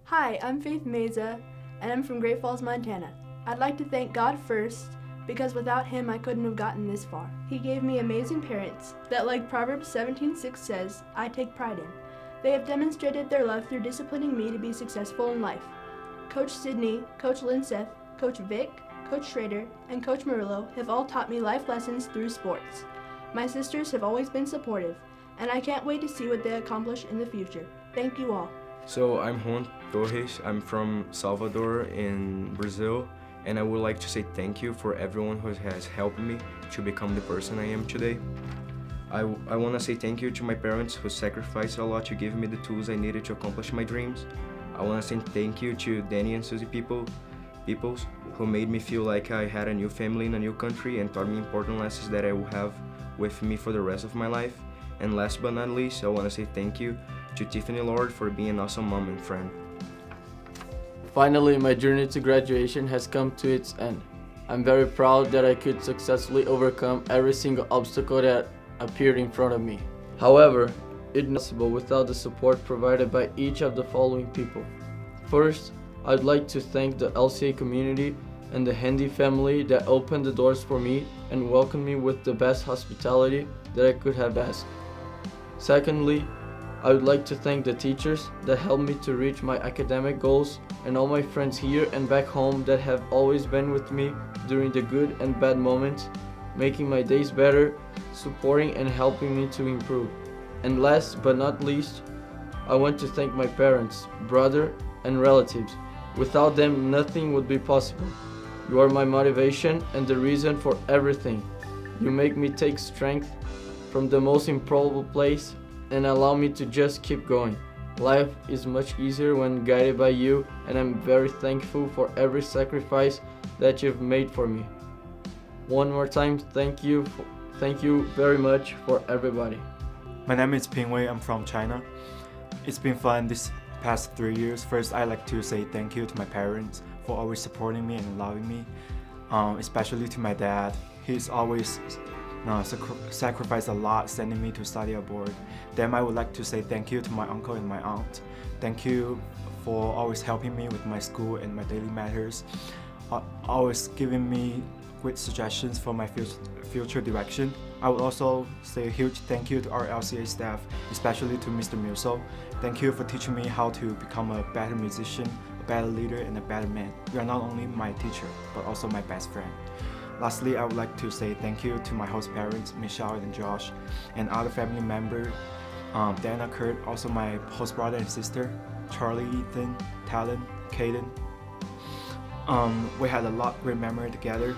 Hi, I'm Faith Meza, and I'm from Great Falls, Montana. I'd like to thank God first, because without Him I couldn't have gotten this far. He gave me amazing parents that, like Proverbs 17:6 says, I take pride in. They have demonstrated their love through disciplining me to be successful in life. Coach Sydney, Coach Linseth, Coach Vic, Coach Schrader, and Coach Murillo have all taught me life lessons through sports. My sisters have always been supportive, and I can't wait to see what they accomplish in the future. Thank you all. So I'm Juan Torres. I'm from Salvador in Brazil, and I would like to say thank you for everyone who has helped me to become the person I am today. I want to say thank you to my parents who sacrificed a lot to give me the tools I needed to accomplish my dreams. I want to say thank you to Danny and Susie Peoples who made me feel like I had a new family in a new country and taught me important lessons that I will have with me for the rest of my life. And last but not least, I want to say thank you to Tiffany Lord for being an awesome mom and friend. Finally, my journey to graduation has come to its end. I'm very proud that I could successfully overcome every single obstacle that appeared in front of me. However, it's not possible without the support provided by each of the following people. First, I'd like to thank the LCA community and the Handy family that opened the doors for me and welcomed me with the best hospitality that I could have asked. Secondly, I would like to thank the teachers that helped me to reach my academic goals and all my friends here and back home that have always been with me during the good and bad moments, making my days better, supporting and helping me to improve. And last but not least, I want to thank my parents, brother, and relatives. Without them, nothing would be possible. You are my motivation and the reason for everything. You make me take strength from the most improbable place and allow me to just keep going. Life is much easier when guided by you, and I'm very thankful for every sacrifice that you've made for me. One more time, thank you very much for everybody. My name is Pingwei. I'm from China. It's been fun this past 3 years. First, I'd like to say thank you to my parents for always supporting me and loving me, especially to my dad. He's always sacrificed a lot sending me to study abroad. Then I would like to say thank you to my uncle and my aunt. Thank you for always helping me with my school and my daily matters, always giving me great suggestions for my future direction. I would also say a huge thank you to our LCA staff, especially to Mr. Musso. Thank you for teaching me how to become a better musician, a better leader, and a better man. You are not only my teacher, but also my best friend. Lastly, I would like to say thank you to my host parents, Michelle and Josh, and other family members, Dana, Kurt, also my host brother and sister, Charlie, Ethan, Talon, Caden. We had a lot of great memory together.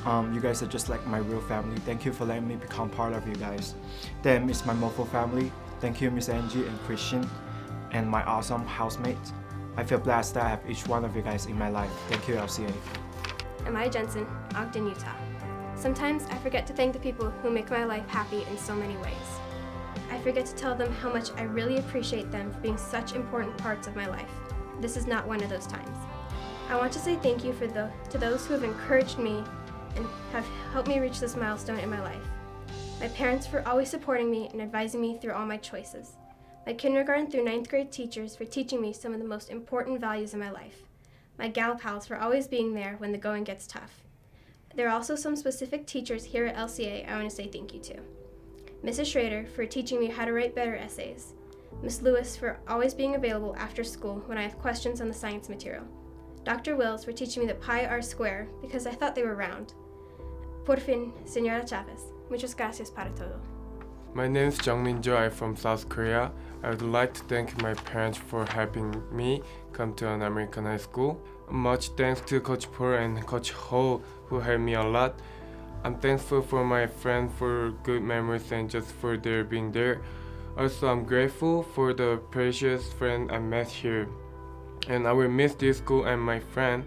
You guys are just like my real family. Thank you for letting me become part of you guys. Then it's my Mofo family. Thank you, Miss Angie and Christian, and my awesome housemates. I feel blessed that I have each one of you guys in my life. Thank you, LCA. Am I Jensen, Ogden, Utah. Sometimes I forget to thank the people who make my life happy in so many ways. I forget to tell them how much I really appreciate them for being such important parts of my life. This is not one of those times. I want to say thank you to those who have encouraged me and have helped me reach this milestone in my life. My parents for always supporting me and advising me through all my choices. My kindergarten through 9th grade teachers for teaching me some of the most important values in my life. My gal pals for always being there when the going gets tough. There are also some specific teachers here at LCA I want to say thank you to. Mrs. Schrader for teaching me how to write better essays. Miss Lewis for always being available after school when I have questions on the science material. Dr. Wills for teaching me that pi r square because I thought they were round. Por fin, Señora Chavez. Muchas gracias para todo. My name is Jungmin Jo. I'm from South Korea. I would like to thank my parents for helping me come to an American high school. Much thanks to Coach Paul and Coach Ho who helped me a lot. I'm thankful for my friends for good memories and just for their being there. Also, I'm grateful for the precious friend I met here. And I will miss this school and my friend.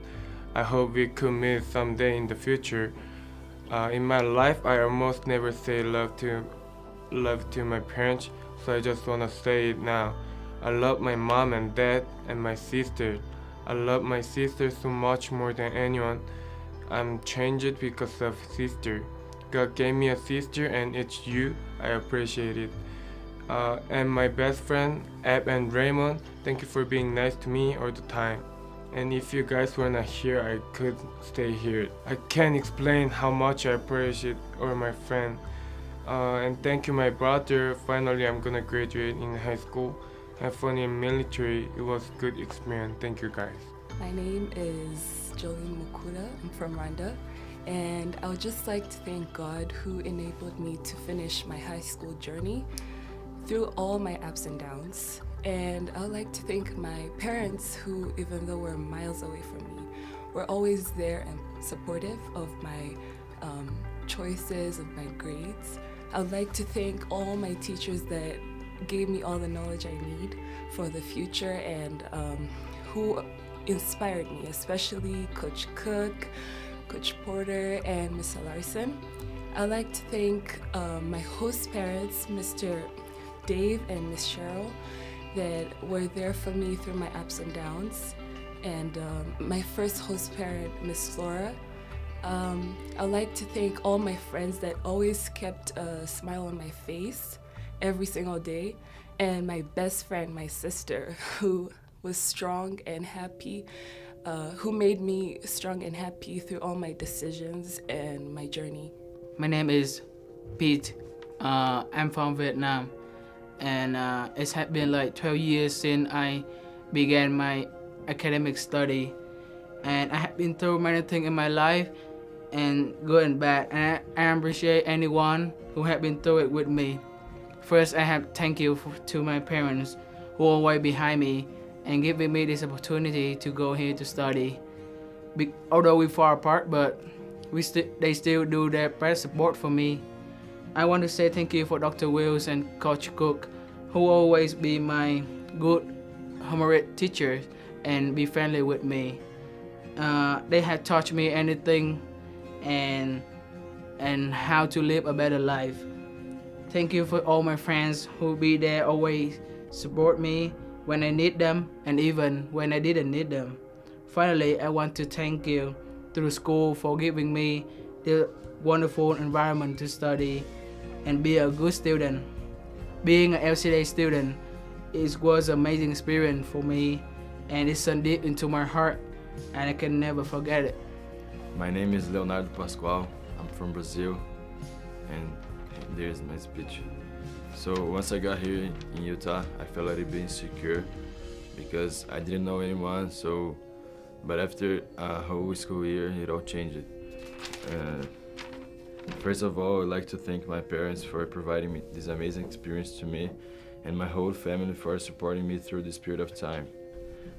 I hope we could meet someday in the future. In my life, I almost never say love to my parents, so I just want to say it now. I love my mom and dad and my sister. I love my sister so much more than anyone. I'm changed because of sister. God gave me a sister and it's you. I appreciate it. And my best friend, Ab and Raymond, Thank you for being nice to me all the time. And if you guys were not here, I could stay here. I can't explain how much I appreciate all my friends. And thank you, my brother. Finally, I'm gonna graduate in high school. Have fun in military. It was a good experience. Thank you, guys. My name is Jolene Mukura. I'm from Rwanda. And I would just like to thank God who enabled me to finish my high school journey through all my ups and downs. And I would like to thank my parents who, even though we're miles away from me, were always there and supportive of my choices, of my grades. I would like to thank all my teachers that gave me all the knowledge I need for the future and who inspired me, especially Coach Cook, Coach Porter, and Mr. Larson. I'd like to thank my host parents, Mr. Dave and Miss Cheryl, that were there for me through my ups and downs, and my first host parent, Miss Flora. I'd like to thank all my friends that always kept a smile on my face every single day, and my best friend, my sister, who was strong and happy, who made me strong and happy through all my decisions and my journey. My name is Pete. I'm from Vietnam, and it has been like 12 years since I began my academic study, and I have been through many things in my life, and good and bad, and I appreciate anyone who have been through it with me. First, I have thank you to my parents who are always behind me and giving me this opportunity to go here to study. Although we're far apart, but they still do their best support for me. I want to say thank you for Dr. Wills and Coach Cook, who always be my good homework teachers and be friendly with me. They have taught me anything and how to live a better life. Thank you for all my friends who be there, always support me when I need them and even when I didn't need them. Finally, I want to thank you through school for giving me the wonderful environment to study and be a good student. Being an LCA student was an amazing experience for me, and it sunk deep into my heart, and I can never forget it. My name is Leonardo Pascoal. I'm from Brazil, and there's my speech. So once I got here in Utah, I felt a little bit insecure because I didn't know anyone. But after a whole school year, it all changed. First of all, I'd like to thank my parents for providing me this amazing experience to me, and my whole family for supporting me through this period of time.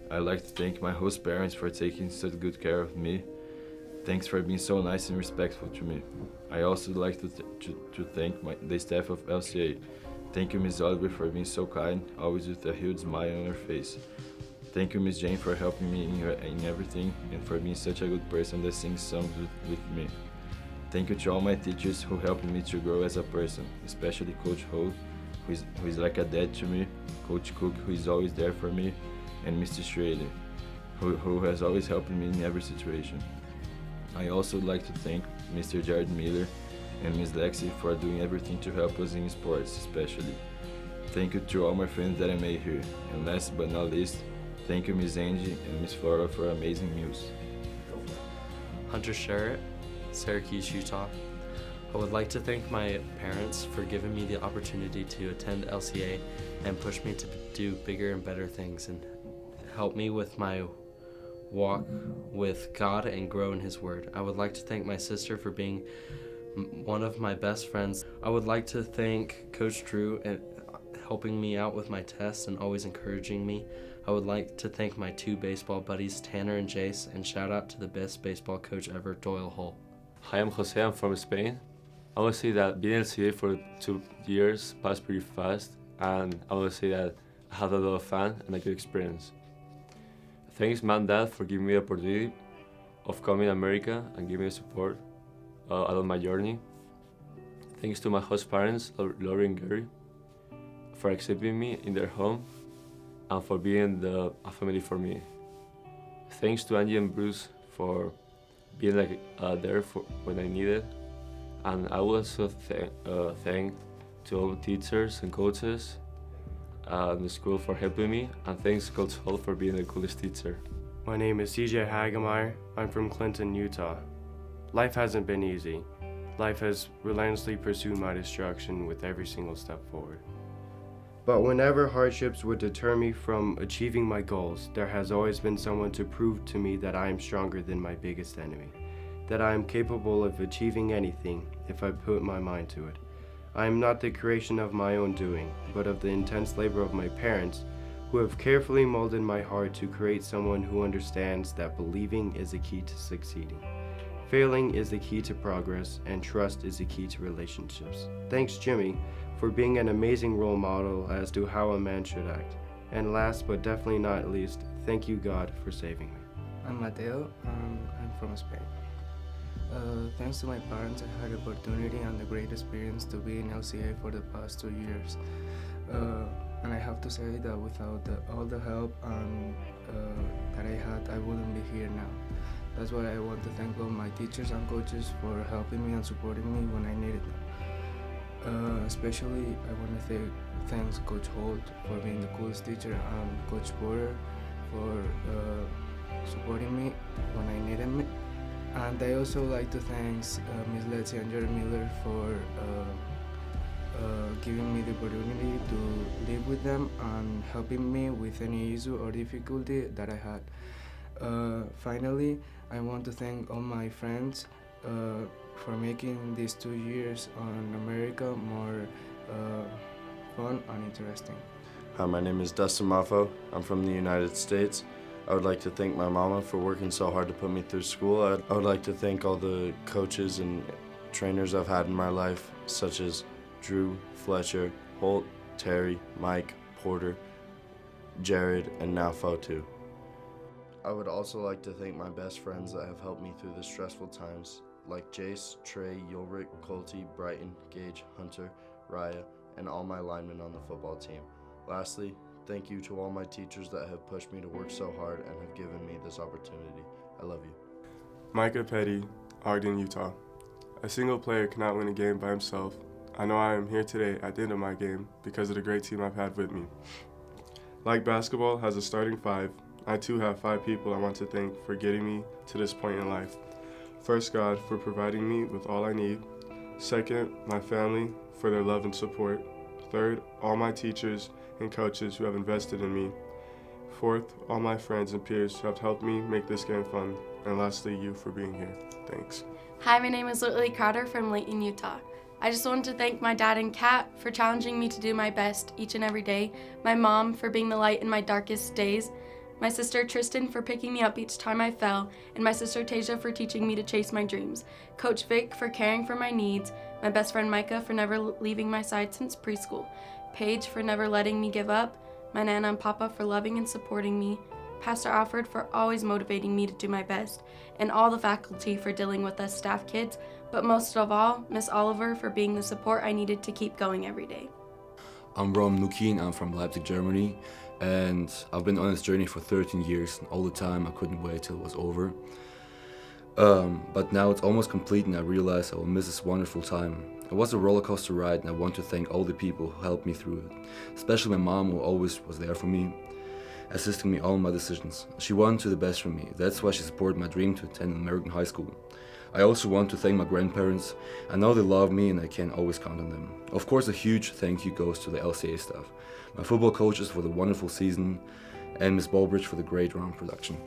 I'd like to thank my host parents for taking such good care of me. Thanks for being so nice and respectful to me. I also like to thank the staff of LCA. Thank you, Ms. Oliver, for being so kind, always with a huge smile on her face. Thank you, Ms. Jane, for helping me in everything and for being such a good person that sings songs with me. Thank you to all my teachers who helped me to grow as a person, especially Coach Ho, who is like a dad to me, Coach Cook, who is always there for me, and Mr. Schrader, who has always helped me in every situation. I also would like to thank Mr. Jared Miller and Ms. Lexi for doing everything to help us in sports, especially. Thank you to all my friends that I made here, and last but not least, thank you Ms. Angie and Ms. Flora for amazing meals. Hunter Sherritt, Syracuse, Utah. I would like to thank my parents for giving me the opportunity to attend LCA and push me to do bigger and better things and help me with my walk with God and grow in His Word. I would like to thank my sister for being one of my best friends. I would like to thank Coach Drew and helping me out with my tests and always encouraging me. I would like to thank my two baseball buddies, Tanner and Jace, and shout out to the best baseball coach ever, Doyle Hull. Hi, I'm Jose. I'm from Spain. I would say that being LCA for 2 years passed pretty fast, and I would say that I had a lot of fun and a good experience. Thanks, Mom and Dad, for giving me the opportunity of coming to America and giving me support along my journey. Thanks to my host parents, Lori and Gary, for accepting me in their home and for being a family for me. Thanks to Angie and Bruce for being there for when I needed. And I will also thank to all teachers and coaches and the school for helping me, and thanks Coach Hall for being the coolest teacher. My name is CJ Hagemeyer. I'm from Clinton, Utah. Life hasn't been easy. Life has relentlessly pursued my destruction with every single step forward. But whenever hardships would deter me from achieving my goals, there has always been someone to prove to me that I am stronger than my biggest enemy, that I am capable of achieving anything if I put my mind to it. I am not the creation of my own doing, but of the intense labor of my parents, who have carefully molded my heart to create someone who understands that believing is the key to succeeding. Failing is the key to progress, and trust is the key to relationships. Thanks, Jimmy, for being an amazing role model as to how a man should act. And last but definitely not least, thank you, God, for saving me. I'm Mateo. I'm from Spain. Thanks to my parents, I had the opportunity and the great experience to be in LCA for the past 2 years. And I have to say that without all the help that I had, I wouldn't be here now. That's why I want to thank all my teachers and coaches for helping me and supporting me when I needed them. Especially, I want to thank Coach Holt for being the coolest teacher and Coach Porter for supporting me when I needed me. And I also like to thank Ms. Letzi and Jerry Miller for giving me the opportunity to live with them and helping me with any issue or difficulty that I had. Finally, I want to thank all my friends for making these 2 years on America more fun and interesting. Hi, my name is Dustin Maffo. I'm from the United States. I would like to thank my mama for working so hard to put me through school. I would like to thank all the coaches and trainers I've had in my life, such as Drew, Fletcher, Holt, Terry, Mike, Porter, Jared, and now Fo too. I would also like to thank my best friends that have helped me through the stressful times, like Jace, Trey, Ulrich, Colty, Brighton, Gage, Hunter, Raya, and all my linemen on the football team. Lastly, thank you to all my teachers that have pushed me to work so hard and have given me this opportunity. I love you. Micah Petty, Ogden, Utah. A single player cannot win a game by himself. I know I am here today at the end of my game because of the great team I've had with me. Like basketball has a starting five, I too have 5 people I want to thank for getting me to this point in life. First, God for providing me with all I need. Second, my family for their love and support. Third, all my teachers and coaches who have invested in me. Fourth, all my friends and peers who have helped me make this game fun. And lastly, you for being here. Thanks. Hi, my name is Lily Crowder from Layton, Utah. I just want to thank my dad and Kat for challenging me to do my best each and every day, my mom for being the light in my darkest days, my sister Tristan for picking me up each time I fell, and my sister Tasia for teaching me to chase my dreams, Coach Vic for caring for my needs, my best friend Micah for never leaving my side since preschool, Paige for never letting me give up, my Nana and Papa for loving and supporting me, Pastor Alfred for always motivating me to do my best, and all the faculty for dealing with us staff kids, but most of all, Miss Oliver for being the support I needed to keep going every day. I'm Rom Nukin, I'm from Leipzig, Germany, and I've been on this journey for 13 years, and all the time I couldn't wait till it was over. But now it's almost complete and I realize I will miss this wonderful time. It was a roller coaster ride and I want to thank all the people who helped me through it, especially my mom who always was there for me, assisting me all in my decisions. She wanted to the best for me, that's why she supported my dream to attend an American high school. I also want to thank my grandparents. I know they love me and I can always count on them. Of course, a huge thank you goes to the LCA staff, my football coaches for the wonderful season, and Ms. Bulbridge for the great round production.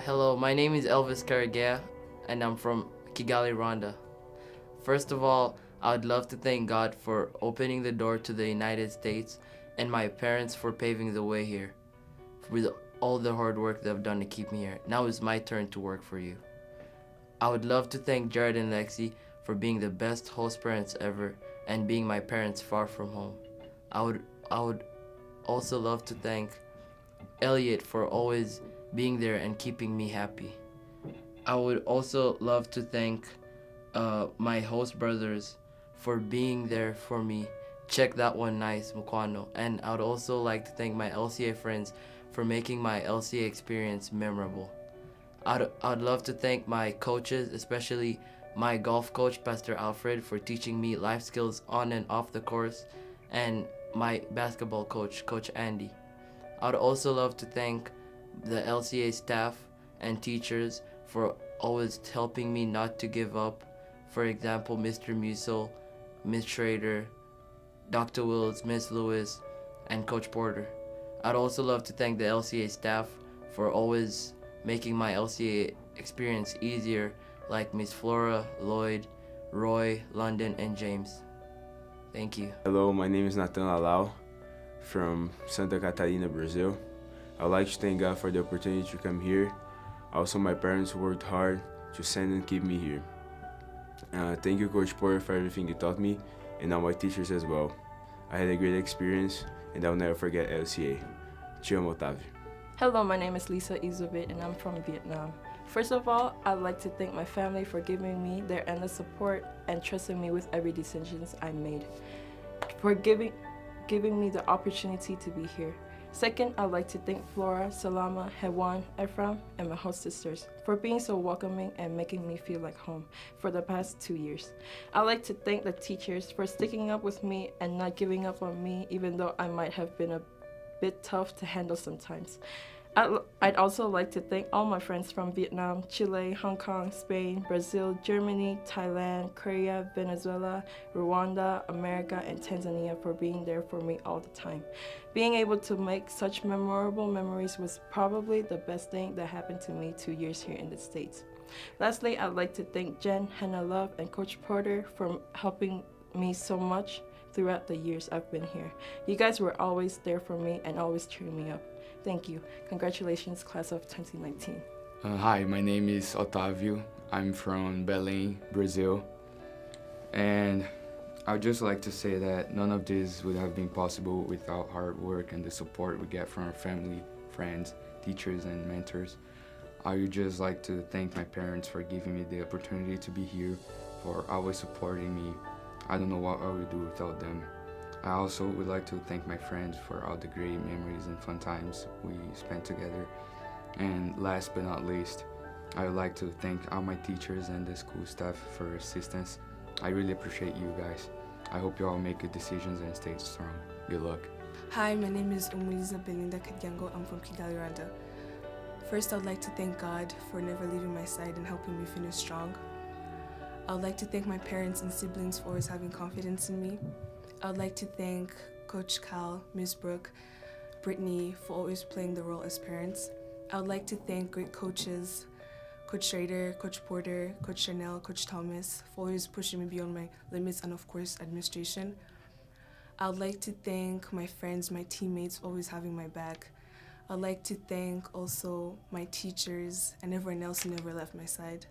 Hello, my name is Elvis Karagea, and I'm from Kigali, Rwanda. First of all, I would love to thank God for opening the door to the United States and my parents for paving the way here, with all the hard work they've done to keep me here. Now it's my turn to work for you. I would love to thank Jared and Lexi for being the best host parents ever and being my parents far from home. I would also love to thank Elliot for always being there and keeping me happy. I would also love to thank my host brothers for being there for me. Check that one nice, Mukwano. And I would also like to thank my LCA friends for making my LCA experience memorable. I'd love to thank my coaches, especially my golf coach, Pastor Alfred, for teaching me life skills on and off the course, and my basketball coach, Coach Andy. I would also love to thank the LCA staff and teachers for always helping me not to give up. For example, Mr. Musel, Miss Schrader, Dr. Wills, Miss Lewis, and Coach Porter. I'd also love to thank the LCA staff for always making my LCA experience easier, like Miss Flora, Lloyd, Roy, London, and James. Thank you. Hello, my name is Nathan Lalau from Santa Catarina, Brazil. I would like to thank God for the opportunity to come here. Also, my parents worked hard to send and keep me here. Thank you, Coach Porter, for everything you taught me, and all my teachers as well. I had a great experience, and I'll never forget LCA. Te amo, Otávio. Hello, my name is Lisa Izubit, and I'm from Vietnam. First of all, I'd like to thank my family for giving me their endless support and trusting me with every decision I made, for giving me the opportunity to be here. Second, I'd like to thank Flora, Salama, Hewan, Ephraim, and my host sisters for being so welcoming and making me feel like home for the past 2 years. I'd like to thank the teachers for sticking up with me and not giving up on me, even though I might have been a bit tough to handle sometimes. I'd also like to thank all my friends from Vietnam, Chile, Hong Kong, Spain, Brazil, Germany, Thailand, Korea, Venezuela, Rwanda, America, and Tanzania for being there for me all the time. Being able to make such memorable memories was probably the best thing that happened to me 2 years here in the States. Lastly, I'd like to thank Jen, Hannah Love, and Coach Porter for helping me so much throughout the years I've been here. You guys were always there for me and always cheering me up. Thank you. Congratulations, class of 2019. Hi, my name is Otávio. I'm from Belém, Brazil. And I'd just like to say that none of this would have been possible without hard work and the support we get from our family, friends, teachers, and mentors. I would just like to thank my parents for giving me the opportunity to be here, for always supporting me. I don't know what I would do without them. I also would like to thank my friends for all the great memories and fun times we spent together. And last but not least, I would like to thank all my teachers and the school staff for your assistance. I really appreciate you guys. I hope you all make good decisions and stay strong. Good luck. Hi, my name is Umuliza Belinda Kadyango. I'm from Kigali, Rwanda. First, I'd like to thank God for never leaving my side and helping me finish strong. I'd like to thank my parents and siblings for always having confidence in me. I'd like to thank Coach Cal, Ms. Brooke, Brittany for always playing the role as parents. I would like to thank great coaches, Coach Schrader, Coach Porter, Coach Chanel, Coach Thomas for always pushing me beyond my limits, and of course administration. I would like to thank my friends, my teammates for always having my back. I'd like to thank also my teachers and everyone else who never left my side.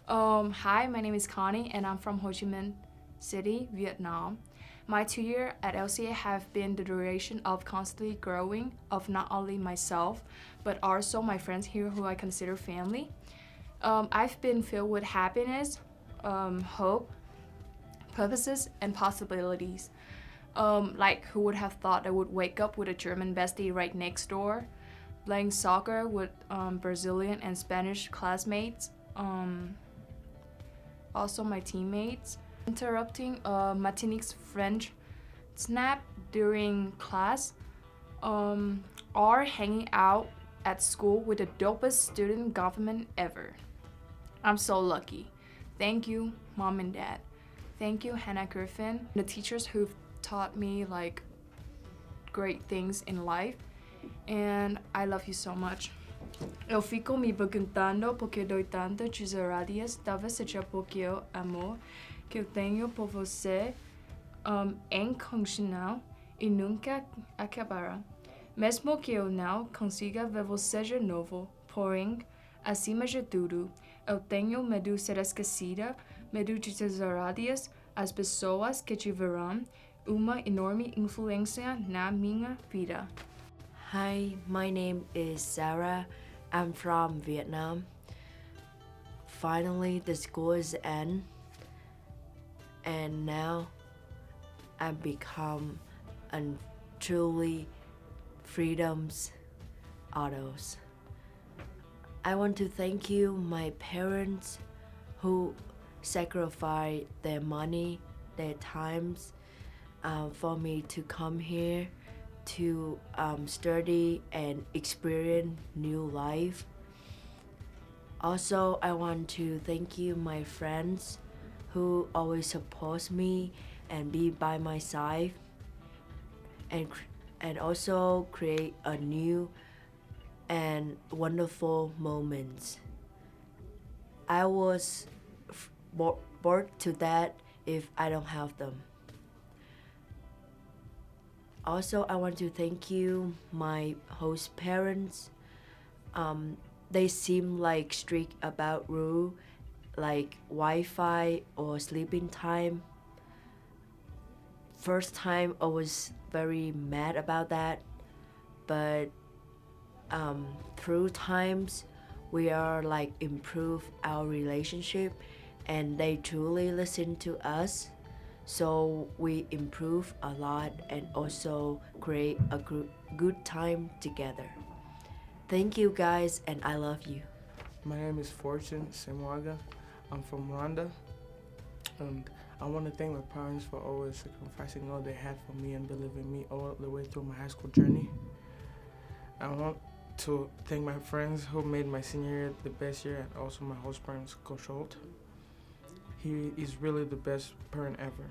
Hi, my name is Connie and I'm from Ho Chi Minh City, Vietnam. My 2 years at LCA have been the duration of constantly growing of not only myself, but also my friends here who I consider family. I've been filled with happiness, hope, purposes, and possibilities. Like who would have thought I would wake up with a German bestie right next door, playing soccer with Brazilian and Spanish classmates, also my teammates, interrupting Martinique's French snap during class, or hanging out at school with the dopest student government ever. I'm so lucky. Thank you, Mom and Dad. Thank you, Hannah Griffin, the teachers who've taught me like great things in life, and I love you so much. Eu fico me perguntando porque dou tanto dias, talvez seja porque o amor que eu tenho por você é incondicional e nunca acabará. Mesmo que eu não consiga ver você de novo, porém, acima de tudo, eu tenho medo de ser esquecida, medo de tesourar as pessoas que tiveram uma enorme influência na minha vida. Hi, my name is Sarah. I'm from Vietnam. Finally, the school is end, and now I've become a truly freedom's adults. I want to thank you, my parents, who sacrificed their money, their times, for me to come here to study and experience new life. Also, I want to thank you, my friends, who always support me and be by my side, and also create a new and wonderful moments. I was bored to that if I don't have them. Also, I want to thank you, my host parents. They seem like strict about rule, like Wi-Fi or sleeping time. First time I was very mad about that, but through times we are like improve our relationship, and they truly listen to us, so we improve a lot and also create a good time together. Thank you guys, and I love you. My name is Fortune Semwaga. I'm from Rwanda. And I want to thank my parents for always sacrificing all they had for me and believing me all the way through my high school journey. I want to thank my friends who made my senior year the best year, and also my host parents, Coach Holt. He is really the best parent ever.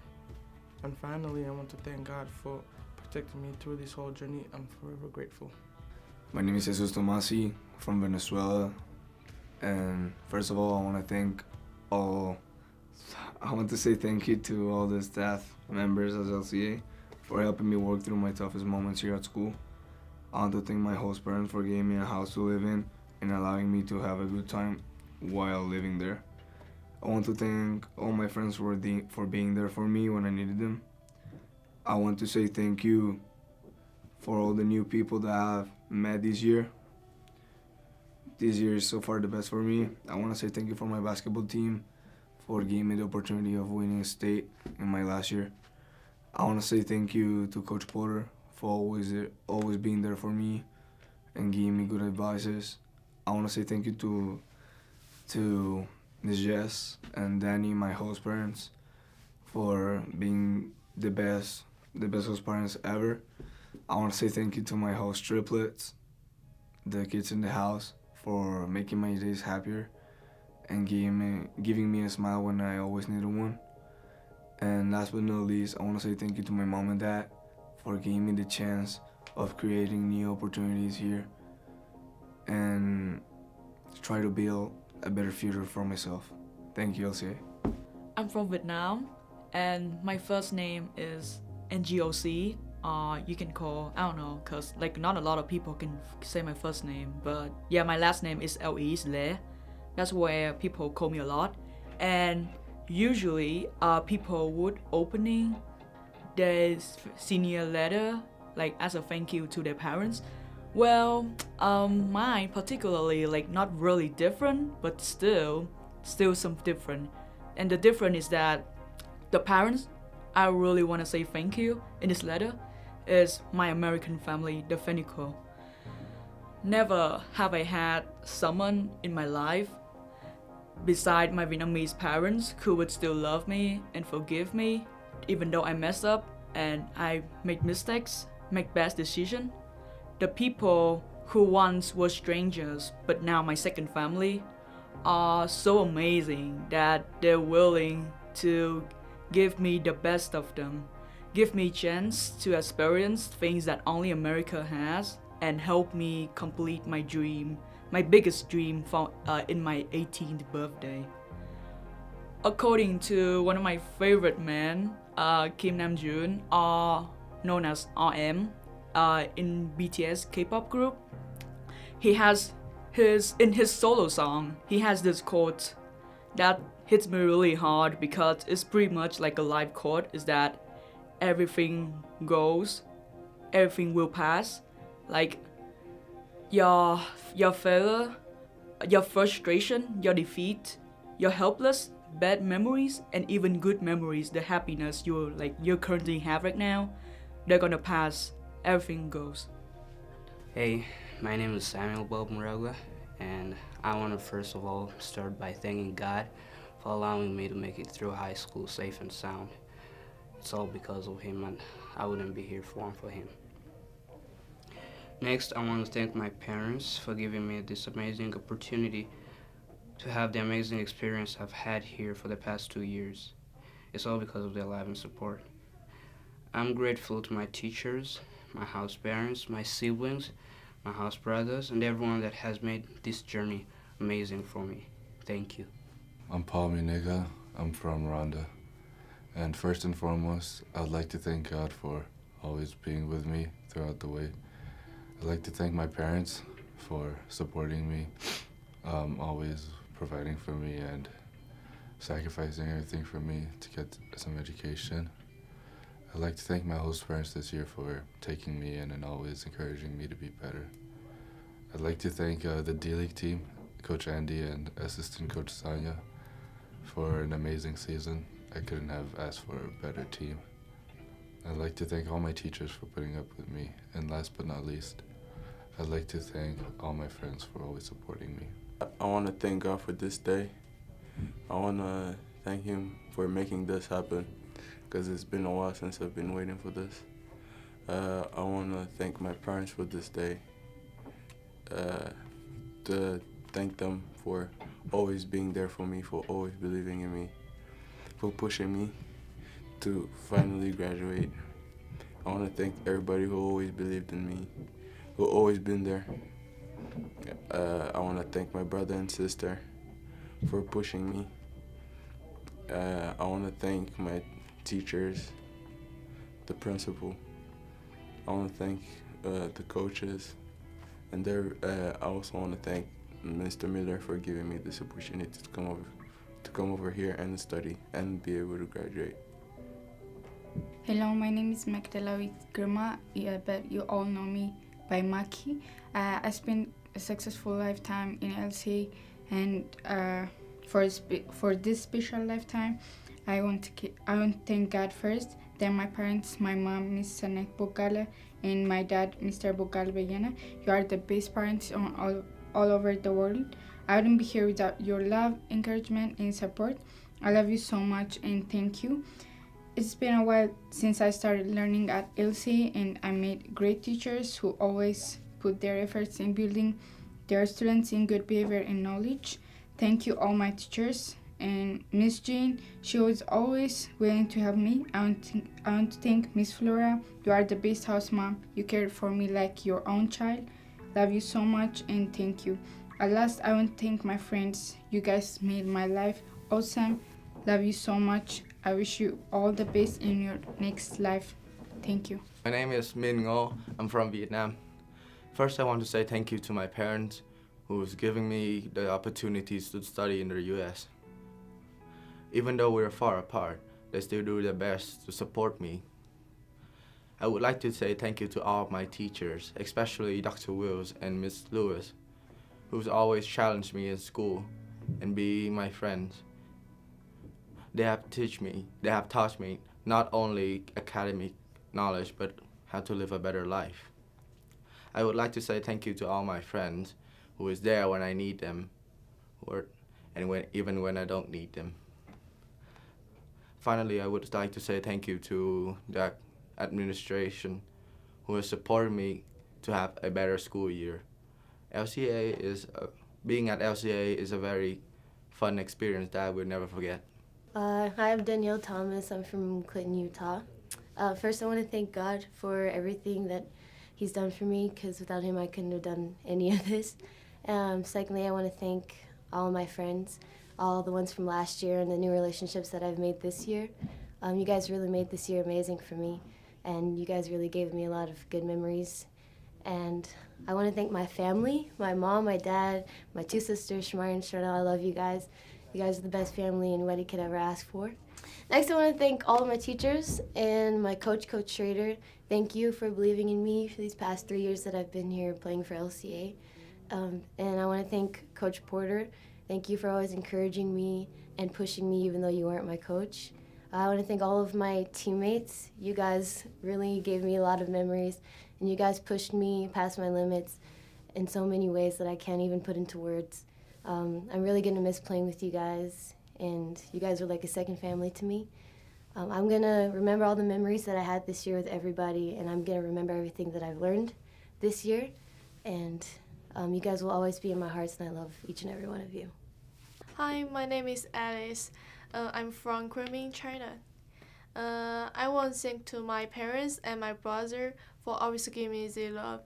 And finally, I want to thank God for protecting me through this whole journey. I'm forever grateful. My name is Jesus Tomasi from Venezuela, and first of all, I want to say thank you to all the staff members at LCA for helping me work through my toughest moments here at school. I want to thank my host parents for giving me a house to live in and allowing me to have a good time while living there. I want to thank all my friends for being there for me when I needed them. I want to say thank you for all the new people that I've met this year. This year is so far the best for me. I want to say thank you for my basketball team for giving me the opportunity of winning state in my last year. I want to say thank you to Coach Porter for always being there for me and giving me good advices. I want to say thank you to Ms. Jess and Danny, my host parents, for being the best host parents ever. I want to say thank you to my host triplets, the kids in the house, for making my days happier and giving me a smile when I always needed one. And last but not least, I want to say thank you to my mom and dad for giving me the chance of creating new opportunities here and try to build a better future for myself. Thank you, LCA. I'm from Vietnam, and my first name is NGOC. You can call, I don't know, cause like not a lot of people can say my first name, but yeah, my last name is Le. That's where people call me a lot, and usually people would opening their senior letter like as a thank you to their parents. Well, mine particularly like not really different, but still some different, and the difference is that the parents I really want to say thank you in this letter is my American family, the theatrical. Never have I had someone in my life beside my Vietnamese parents who would still love me and forgive me even though I mess up and I make mistakes, make bad decisions. The people who once were strangers but now my second family are so amazing that they're willing to give me the best of them, give me a chance to experience things that only America has, and help me complete my dream, my biggest dream in my 18th birthday. According to one of my favorite men, Kim Namjoon, known as RM, in BTS K-pop group, he has in his solo song, he has this quote that hits me really hard because it's pretty much like a life quote, is that everything goes, everything will pass. Like your failure, your frustration, your defeat, your helpless, bad memories, and even good memories, the happiness you currently have right now, they're gonna pass. Everything goes. Hey, my name is Samuel Bob-Morella, and I want to first of all start by thanking God for allowing me to make it through high school safe and sound. It's all because of him, and I wouldn't be here if it weren't for him. Next, I want to thank my parents for giving me this amazing opportunity to have the amazing experience I've had here for the past 2 years. It's all because of their love and support. I'm grateful to my teachers, my house parents, my siblings, my house brothers, and everyone that has made this journey amazing for me. Thank you. I'm Paul Muniga. I'm from Rwanda. And first and foremost, I'd like to thank God for always being with me throughout the way. I'd like to thank my parents for supporting me, always providing for me and sacrificing everything for me to get some education. I'd like to thank my host parents this year for taking me in and always encouraging me to be better. I'd like to thank the D-League team, Coach Andy and Assistant Coach Sanya, for an amazing season. I couldn't have asked for a better team. I'd like to thank all my teachers for putting up with me. And last but not least, I'd like to thank all my friends for always supporting me. I want to thank God for this day. I want to thank Him for making this happen, because it's been a while since I've been waiting for this. I want to thank my parents for this day, to thank them for always being there for me, for always believing in me, for pushing me to finally graduate. I want to thank everybody who always believed in me, who always been there. I want to thank my brother and sister for pushing me. I want to thank my teachers, the principal. I want to thank the coaches, and I also want to thank Mr. Miller for giving me this opportunity to come over here and study and be able to graduate. Hello, my name is Magdalena Grima, but you all know me by Maki. I spent a successful lifetime in LCA, and for this special lifetime, I want to thank God first, then my parents, my mom, Miss Sanek Bogala, and my dad, Mr. Bogal Beyana. You are the best parents on all over the world. I wouldn't be here without your love, encouragement, and support. I love you so much, and thank you. It's been a while since I started learning at LCA, and I met great teachers who always put their efforts in building their students in good behavior and knowledge. Thank you all my teachers. And Miss Jean, she was always willing to help me. I want to thank Miss Flora. You are the best house mom. You cared for me like your own child. Love you so much, and thank you. At last, I want to thank my friends. You guys made my life awesome. Love you so much. I wish you all the best in your next life. Thank you. My name is Minh Ngo. I'm from Vietnam. First, I want to say thank you to my parents who's giving me the opportunities to study in the US. Even though we're far apart, they still do their best to support me. I would like to say thank you to all of my teachers, especially Dr. Wills and Miss Lewis, who's always challenged me in school and be my friends. They have taught me not only academic knowledge, but how to live a better life. I would like to say thank you to all my friends who is there when I need them, even when I don't need them. Finally, I would like to say thank you to the administration who has supported me to have a better school year. Being at LCA is a very fun experience that I will never forget. Hi, I'm Danielle Thomas. I'm from Clinton, Utah. First, I want to thank God for everything that He's done for me, because without Him, I couldn't have done any of this. Secondly, I want to thank all my friends, all the ones from last year and the new relationships that I've made this year. You guys really made this year amazing for me, and you guys really gave me a lot of good memories. And I want to thank my family, my mom, my dad, my two sisters, Shamari and Chanel. I love you guys. You guys are the best family anybody could ever ask for. Next, I want to thank all of my teachers and my coach, Coach Schrader. Thank you for believing in me for these past 3 years that I've been here playing for LCA. And I want to thank Coach Porter. Thank you for always encouraging me and pushing me even though you weren't my coach. I want to thank all of my teammates. You guys really gave me a lot of memories, and you guys pushed me past my limits in so many ways that I can't even put into words. I'm really going to miss playing with you guys, and you guys are like a second family to me. I'm going to remember all the memories that I had this year with everybody, and I'm going to remember everything that I've learned this year. And you guys will always be in my hearts, and I love each and every one of you. Hi, my name is Alice. I'm from Kunming, China. I want to thank to my parents and my brother for always giving me their love.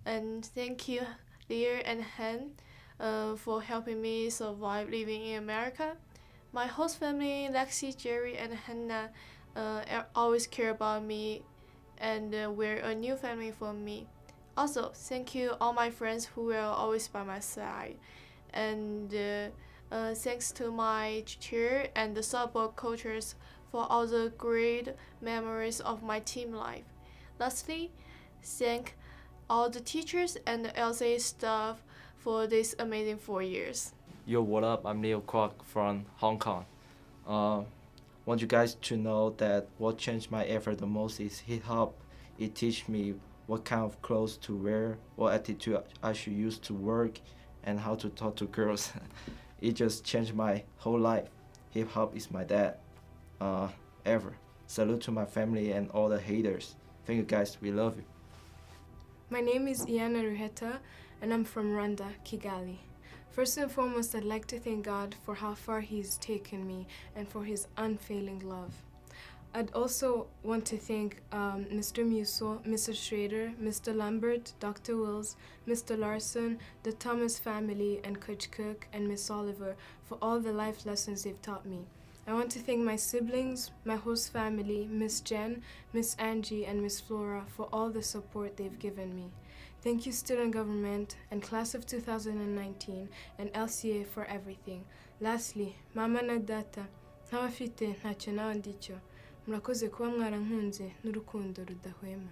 And thank you, Leah and Han, for helping me survive living in America. My host family, Lexi, Jerry, and Hannah, always care about me and were a new family for me. Also, thank you all my friends who were always by my side. And thanks to my teacher and the softball coaches for all the great memories of my team life. Lastly, thank all the teachers and the LCA staff for these amazing 4 years. Yo, what up? I'm Neil Kwok from Hong Kong. Want you guys to know that what changed my effort the most is hip hop. It teach me what kind of clothes to wear, what attitude I should use to work, and how to talk to girls. It just changed my whole life. Hip hop is my dad. Ever. Salute to my family and all the haters. Thank you guys. We love you. My name is Iana Ruheta, and I'm from Rwanda, Kigali. First and foremost, I'd like to thank God for how far He's taken me and for His unfailing love. I'd also want to thank Mr. Musso, Mr. Schrader, Mr. Lambert, Dr. Wills, Mr. Larson, the Thomas family, and Coach Cook, and Miss Oliver for all the life lessons they've taught me. I want to thank my siblings, my host family, Miss Jen, Miss Angie, and Miss Flora for all the support they've given me. Thank you, student government and class of 2019 and LCA for everything. Lastly, Mama na Data, nk'abafite ntacyo nawe ndicyo. Murakoze kuba mwarankunze n'urukundo rudahwema.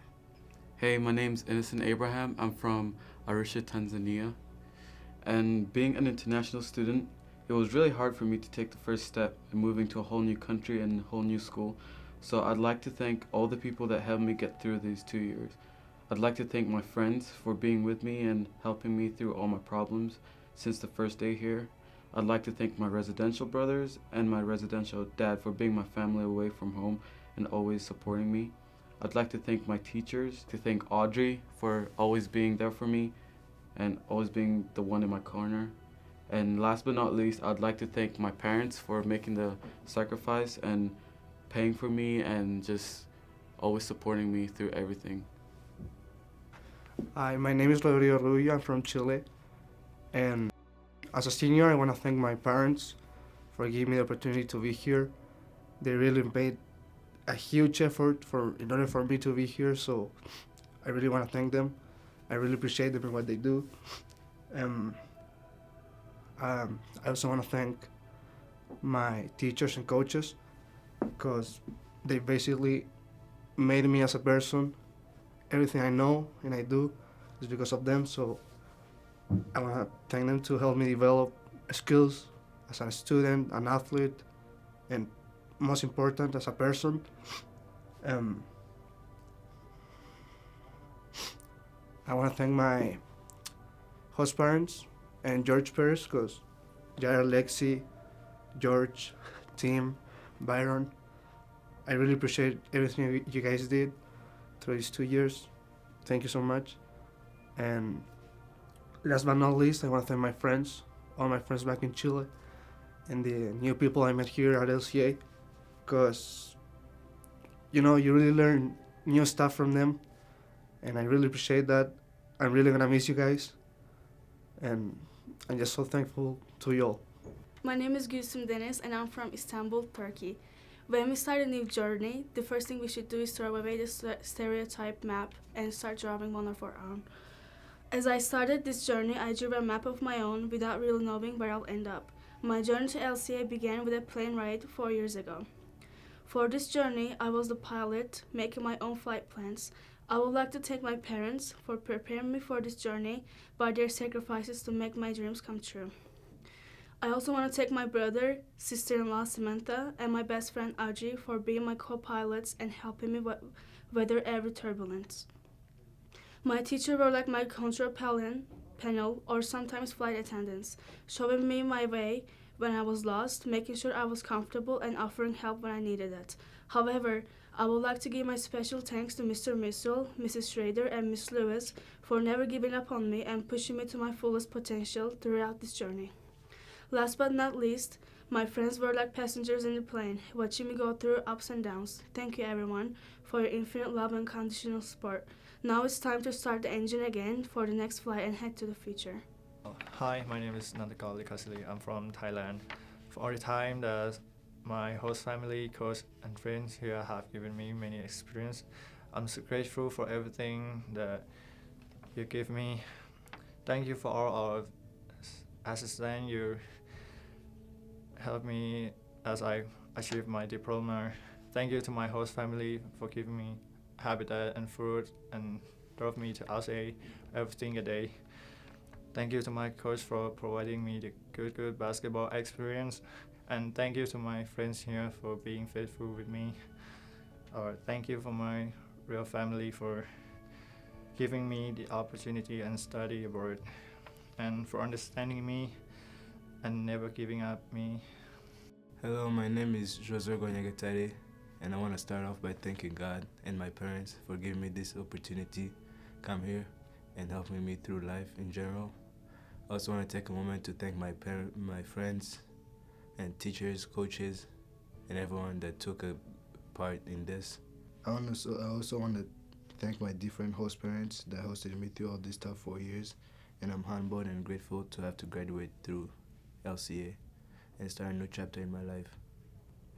Hey, my name's Innocent Abraham. I'm from Arusha, Tanzania. And being an international student, it was really hard for me to take the first step in moving to a whole new country and a whole new school. So I'd like to thank all the people that helped me get through these 2 years. I'd like to thank my friends for being with me and helping me through all my problems since the first day here. I'd like to thank my residential brothers and my residential dad for being my family away from home and always supporting me. I'd like to thank my teachers, to thank Audrey for always being there for me and always being the one in my corner. And last but not least, I'd like to thank my parents for making the sacrifice and paying for me and just always supporting me through everything. Hi, my name is Rodrigo Rubio. I'm from Chile. And as a senior, I want to thank my parents for giving me the opportunity to be here. They really made a huge effort in order for me to be here, so I really want to thank them. I really appreciate them and what they do. I also want to thank my teachers and coaches because they basically made me as a person. Everything I know and I do is because of them, so I want to thank them to help me develop skills as a student, an athlete, and most important, as a person. I want to thank my host parents and George Paris because Jared, Lexi, George, Tim, Byron. I really appreciate everything you guys did through these 2 years. Thank you so much. And last but not least, I want to thank my friends, all my friends back in Chile, and the new people I met here at LCA, because, you know, you really learn new stuff from them, and I really appreciate that. I'm really going to miss you guys, and I'm just so thankful to you all. My name is Gülsüm Deniz, and I'm from Istanbul, Turkey. When we start a new journey, the first thing we should do is throw away the stereotype map and start drawing one of our own. As I started this journey, I drew a map of my own without really knowing where I'll end up. My journey to LCA began with a plane ride 4 years ago. For this journey, I was the pilot, making my own flight plans. I would like to thank my parents for preparing me for this journey by their sacrifices to make my dreams come true. I also want to thank my brother, sister-in-law Samantha, and my best friend Audrey for being my co-pilots and helping me weather every turbulence. My teacher were like my control panel or sometimes flight attendants, showing me my way when I was lost, making sure I was comfortable and offering help when I needed it. However, I would like to give my special thanks to Mr. Mitchell, Mrs. Schrader, and Miss Lewis for never giving up on me and pushing me to my fullest potential throughout this journey. Last but not least, my friends were like passengers in the plane, watching me go through ups and downs. Thank you, everyone, for your infinite love and conditional support. Now it's time to start the engine again for the next flight and head to the future. Hi, my name is Nandakali Kasili. I'm from Thailand. For all the time that my host family, coach, and friends here have given me many experience, I'm so grateful for everything that you give me. Thank you for all our assistance. You helped me as I achieved my diploma. Thank you to my host family for giving me habitat and food and drove me to LCA every single day. Thank you to my coach for providing me the good basketball experience. And thank you to my friends here for being faithful with me. Thank you for my real family for giving me the opportunity and study abroad, and for understanding me and never giving up me. Hello, my name is José Gonyagatare, and I want to start off by thanking God and my parents for giving me this opportunity to come here and helping me through life in general. I also want to take a moment to thank my friends and teachers, coaches, and everyone that took a part in this. I also want to thank my different host parents that hosted me through all these tough 4 years, and I'm humbled and grateful to have to graduate through LCA and start a new chapter in my life.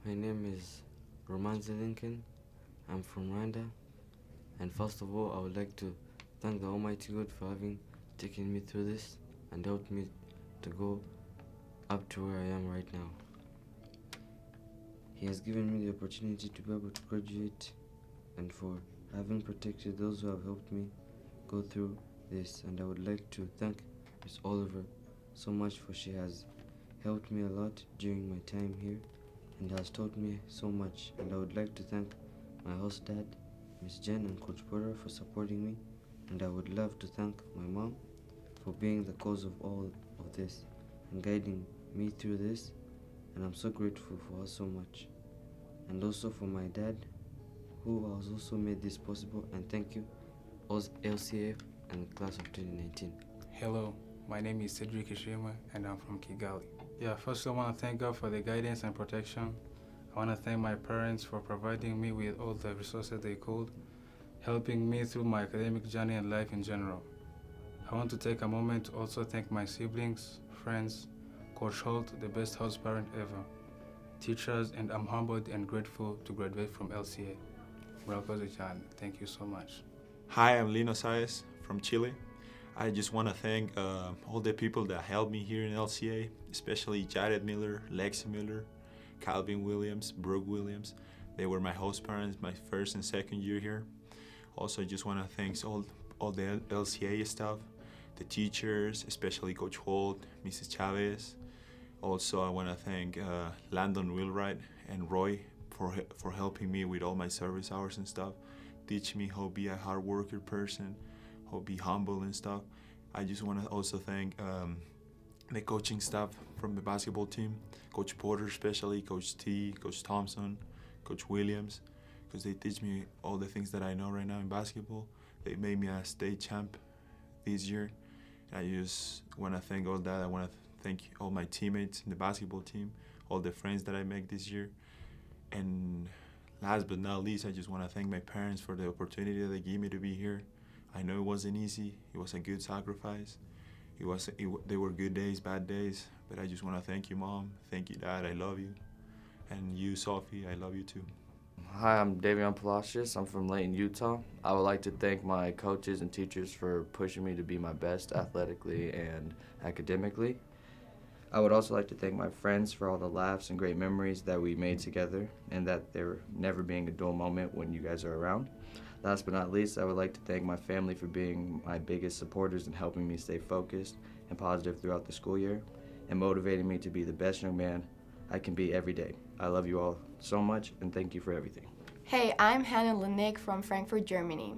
My name is Roman Zelinkin. I'm from Rwanda, and first of all, I would like to thank the Almighty God for having taken me through this and helped me to go up to where I am right now. He has given me the opportunity to be able to graduate, and for having protected those who have helped me go through this. And I would like to thank Miss Oliver so much, for she has helped me a lot during my time here and has taught me so much. And I would like to thank my host dad, Miss Jen, and Coach Porter for supporting me. And I would love to thank my mom for being the cause of all of this and guiding me through this, and I'm so grateful for her so much. And also for my dad, who has also made this possible, and thank you, LCA and the class of 2019. Hello, my name is Cedric Ishima, and I'm from Kigali. First I want to thank God for the guidance and protection. I want to thank my parents for providing me with all the resources they could, helping me through my academic journey and life in general. I want to take a moment to also thank my siblings, friends, Coach Holt, the best house parent ever, teachers, and I'm humbled and grateful to graduate from LCA. Thank you so much. Hi, I'm Lino Saez from Chile. I just want to thank all the people that helped me here in LCA, especially Jared Miller, Lexi Miller, Calvin Williams, Brooke Williams. They were my host parents my first and second year here. Also, I just want to thank all the LCA staff, the teachers, especially Coach Holt, Mrs. Chavez. Also, I want to thank Landon Wheelwright and Roy for helping me with all my service hours and stuff, teach me how to be a hard worker person, how to be humble and stuff. I just want to also thank the coaching staff from the basketball team, Coach Porter especially, Coach T, Coach Thompson, Coach Williams, because they teach me all the things that I know right now in basketball. They made me a state champ this year. I just want to thank all that. I want to thank all my teammates in the basketball team, all the friends that I make this year. And last but not least, I just want to thank my parents for the opportunity that they gave me to be here. I know it wasn't easy. It was a good sacrifice. They were good days, bad days, but I just want to thank you, Mom. Thank you, Dad. I love you. And you, Sophie, I love you too. Hi, I'm Davion Palacios. I'm from Layton, Utah. I would like to thank my coaches and teachers for pushing me to be my best athletically and academically. I would also like to thank my friends for all the laughs and great memories that we made together, and that there never being a dull moment when you guys are around. Last but not least, I would like to thank my family for being my biggest supporters and helping me stay focused and positive throughout the school year, and motivating me to be the best young man I can be every day. I love you all so much, and thank you for everything. Hey, I'm Hannah Linnick from Frankfurt, Germany.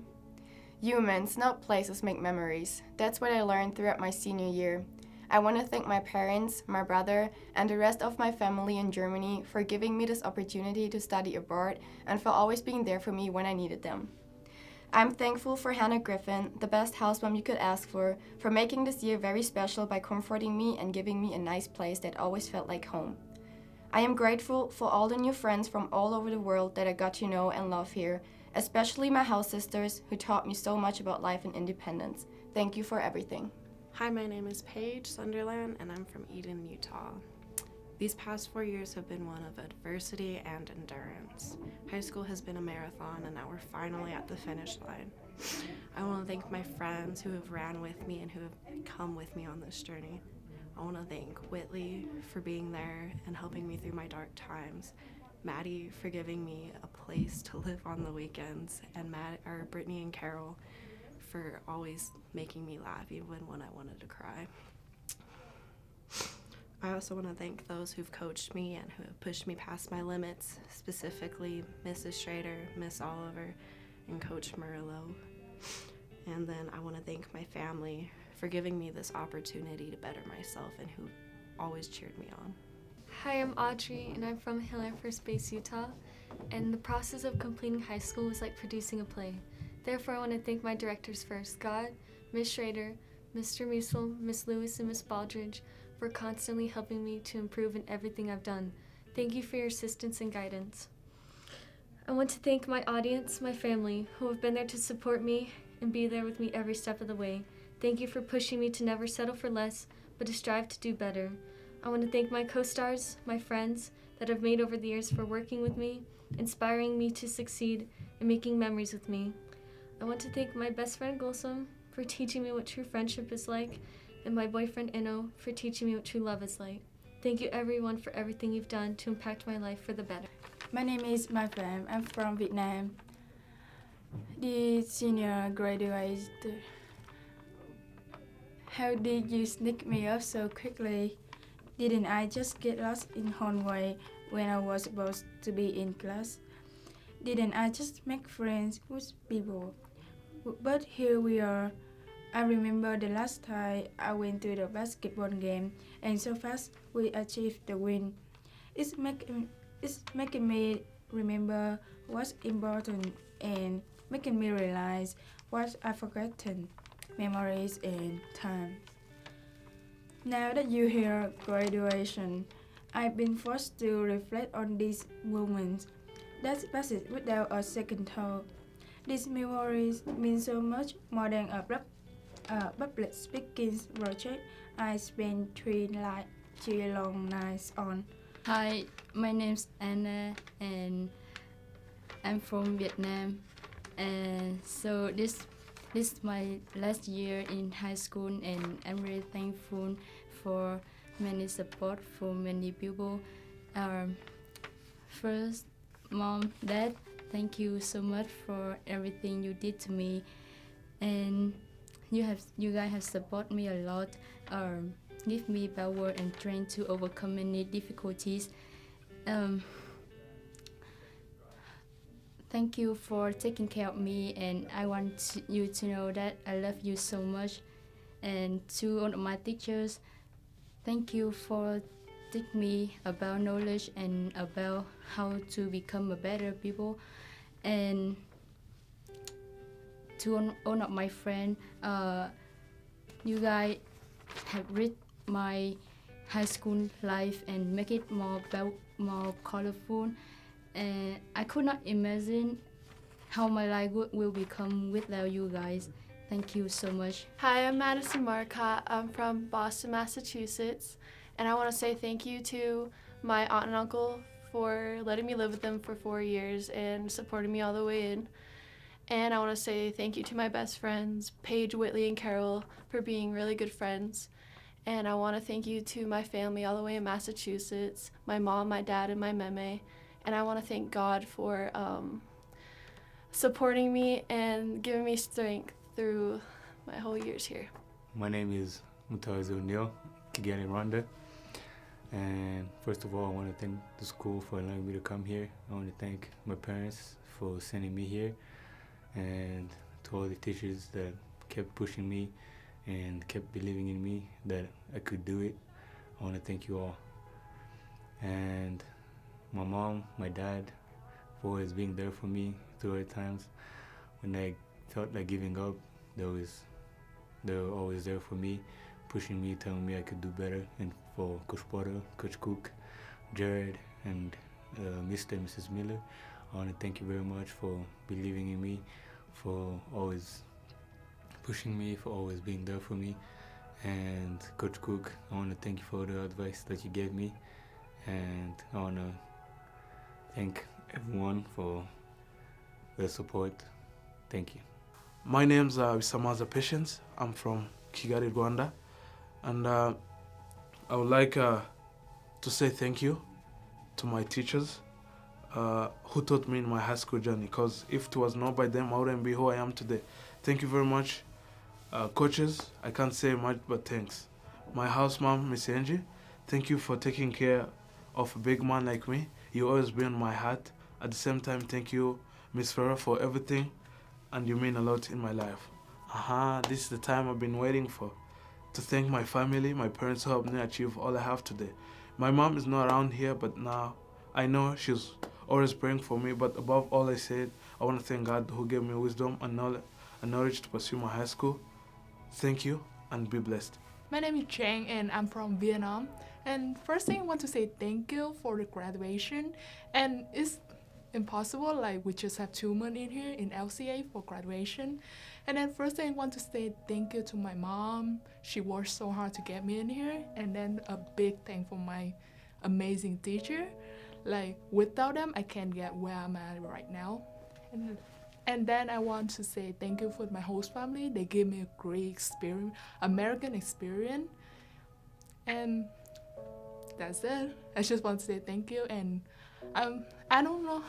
Humans, not places, make memories. That's what I learned throughout my senior year. I want to thank my parents, my brother, and the rest of my family in Germany for giving me this opportunity to study abroad and for always being there for me when I needed them. I'm thankful for Hannah Griffin, the best housemom you could ask for making this year very special by comforting me and giving me a nice place that always felt like home. I am grateful for all the new friends from all over the world that I got to know and love here, especially my house sisters who taught me so much about life and independence. Thank you for everything. Hi, my name is Paige Sunderland, and I'm from Eden, Utah. These past 4 years have been one of adversity and endurance. High school has been a marathon, and now we're finally at the finish line. I want to thank my friends who have ran with me and who have come with me on this journey. I want to thank Whitley for being there and helping me through my dark times, Maddie for giving me a place to live on the weekends, and Brittany and Carol for always making me laugh even when I wanted to cry. I also want to thank those who've coached me and who have pushed me past my limits, specifically Mrs. Schrader, Miss Oliver, and Coach Murillo. And then I want to thank my family for giving me this opportunity to better myself and who always cheered me on. Hi, I'm Audrey, and I'm from Hill Air Force Base, Utah. And the process of completing high school was like producing a play. Therefore, I want to thank my directors first, God, Miss Schrader, Mr. Musil, Miss Lewis, and Miss Baldridge, for constantly helping me to improve in everything I've done. Thank you for your assistance and guidance. I want to thank my audience, my family, who have been there to support me and be there with me every step of the way. Thank you for pushing me to never settle for less, but to strive to do better. I want to thank my co-stars, my friends that I've made over the years for working with me, inspiring me to succeed, and making memories with me. I want to thank my best friend Gulsum for teaching me what true friendship is like, and my boyfriend Inno for teaching me what true love is like. Thank you everyone for everything you've done to impact my life for the better. My name is Mai Pham. I'm from Vietnam. The senior graduate. How did you sneak me up so quickly? Didn't I just get lost in hallway when I was supposed to be in class? Didn't I just make friends with people? But here we are. I remember the last time I went to the basketball game, and so fast we achieved the win. It's making me remember what's important and making me realize what I've forgotten, memories and time. Now that you hear graduation, I've been forced to reflect on these moments that passed without a second thought. These memories mean so much more than a public speaking project I spent three long nights on. Hi, my name's Anna and I'm from Vietnam. And so this is my last year in high school, and I'm really thankful for many support from many people. First, Mom, Dad, thank you so much for everything you did to me, and you guys have supported me a lot, give me power and strength to overcome many difficulties. Thank you for taking care of me, and I want you to know that I love you so much. And to all of my teachers, thank you for teaching me about knowledge and about how to become a better people. And to all of my friends, you guys have read my high school life and make it more colorful. And I could not imagine how my life will become without you guys. Thank you so much. Hi, I'm Madison Marcotte. I'm from Boston, Massachusetts. And I want to say thank you to my aunt and uncle for letting me live with them for 4 years and supporting me all the way in. And I want to say thank you to my best friends, Paige, Whitley, and Carol, for being really good friends. And I want to thank you to my family all the way in Massachusetts, my mom, my dad, and my meme. And I want to thank God for supporting me and giving me strength through my whole years here. My name is Mutawazi O'Neill, Kigali, Rwanda. And first of all, I want to thank the school for allowing me to come here. I want to thank my parents for sending me here, and to all the teachers that kept pushing me and kept believing in me that I could do it. I want to thank you all. And my mom, my dad, for always being there for me through hard times. When I felt like giving up, they were always there for me, pushing me, telling me I could do better. And for Coach Porter, Coach Cook, Jared, and Mr. and Mrs. Miller, I want to thank you very much for believing in me, for always pushing me, for always being there for me. And Coach Cook, I want to thank you for the advice that you gave me. And I want to thank everyone for their support. Thank you. My name's Wisamaza Patience. I'm from Kigali, Rwanda. And I would like to say thank you to my teachers who taught me in my high school journey, because if it was not by them, I wouldn't be who I am today. Thank you very much. Coaches, I can't say much, but thanks. My house mom, Miss Angie, thank you for taking care of a big man like me. You always been in my heart. At the same time, thank you, Miss Farah, for everything, and you mean a lot in my life. This is the time I've been waiting for, to thank my family, my parents who helped me achieve all I have today. My mom is not around here, but now I know she's always praying for me. But above all I said, I want to thank God who gave me wisdom and knowledge to pursue my high school. Thank you, and be blessed. My name is Chang, and I'm from Vietnam. And first thing I want to say thank you for the graduation. And it's impossible, like we just have 2 months in here in LCA for graduation. And then first thing I want to say thank you to my mom. She worked so hard to get me in here. And then a big thank for my amazing teacher. Like without them, I can't get where I'm at right now. And then I want to say thank you for my host family. They gave me a great experience, American experience. And that's it. I just want to say thank you. And I don't know,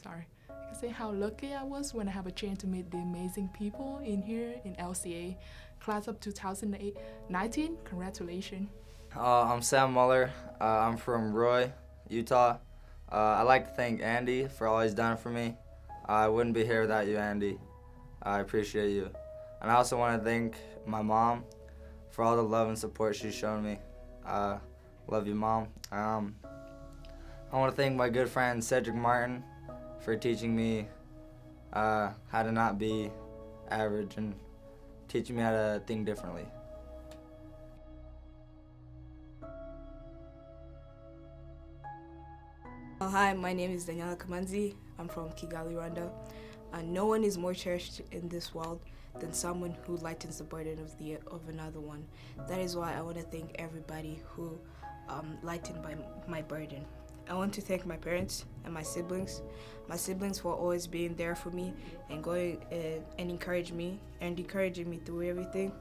sorry. I can say how lucky I was when I have a chance to meet the amazing people in here in LCA. Class of 2019, congratulations. I'm Sam Muller. I'm from Roy, Utah. I'd like to thank Andy for all he's done for me. I wouldn't be here without you, Andy. I appreciate you. And I also want to thank my mom for all the love and support she's shown me. Love you, Mom. I want to thank my good friend Cedric Martin for teaching me how to not be average and teaching me how to think differently. Hi, my name is Daniela Kamanzi. I'm from Kigali, Rwanda. No one is more cherished in this world than someone who lightens the burden of another one. That is why I want to thank everybody who lightened my burden. I want to thank my parents and my siblings. My siblings for always being there for me and going and encouraging me through everything.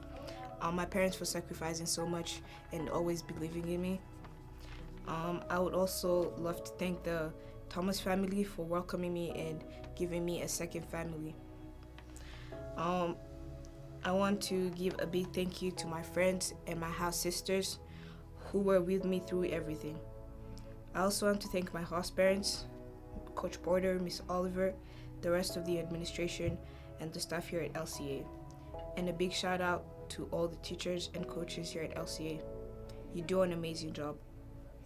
My parents for sacrificing so much and always believing in me. I would also love to thank the Thomas family for welcoming me and giving me a second family. I want to give a big thank you to my friends and my house sisters who were with me through everything. I also want to thank my host parents, Coach Porter, Miss Oliver, the rest of the administration, and the staff here at LCA. And a big shout out to all the teachers and coaches here at LCA. You do an amazing job.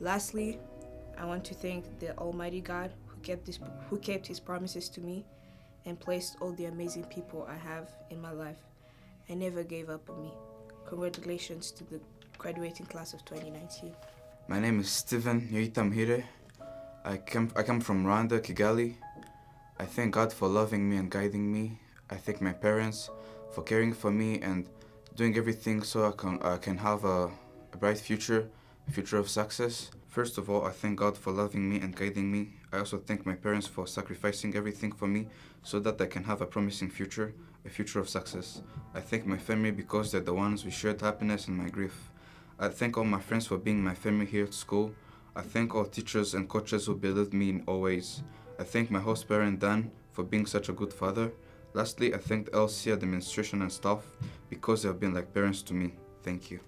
Lastly, I want to thank the Almighty God who kept His promises to me and placed all the amazing people I have in my life and never gave up on me. Congratulations to the graduating class of 2019. My name is Steven Yoitamhire. I come from Rwanda, Kigali. I thank God for loving me and guiding me. I thank my parents for caring for me and doing everything so I can have a bright future, a future of success. First of all, I thank God for loving me and guiding me. I also thank my parents for sacrificing everything for me so that I can have a promising future, a future of success. I thank my family because they're the ones who shared happiness and my grief. I thank all my friends for being my family here at school. I thank all teachers and coaches who believed me in all ways. I thank my host parent Dan for being such a good father. Lastly, I thank the LC administration and staff because they have been like parents to me. Thank you.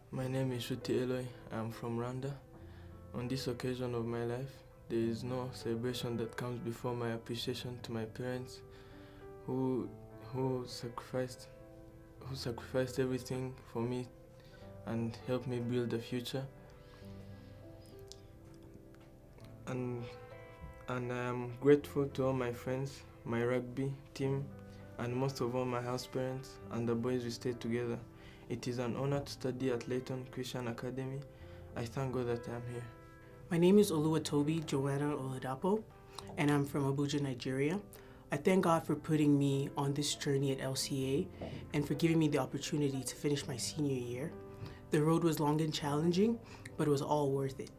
My name is Shuti Eloy. I'm from Rwanda. On this occasion of my life, there is no celebration that comes before my appreciation to my parents who sacrificed who sacrificed everything for me and helped me build the future. And I am grateful to all my friends, my rugby team, and most of all my house parents and the boys we stayed together. It is an honor to study at Layton Christian Academy. I thank God that I am here. My name is Oluwatobi Joanna Oladapo, and I'm from Abuja, Nigeria. I thank God for putting me on this journey at LCA and for giving me the opportunity to finish my senior year. The road was long and challenging, but it was all worth it.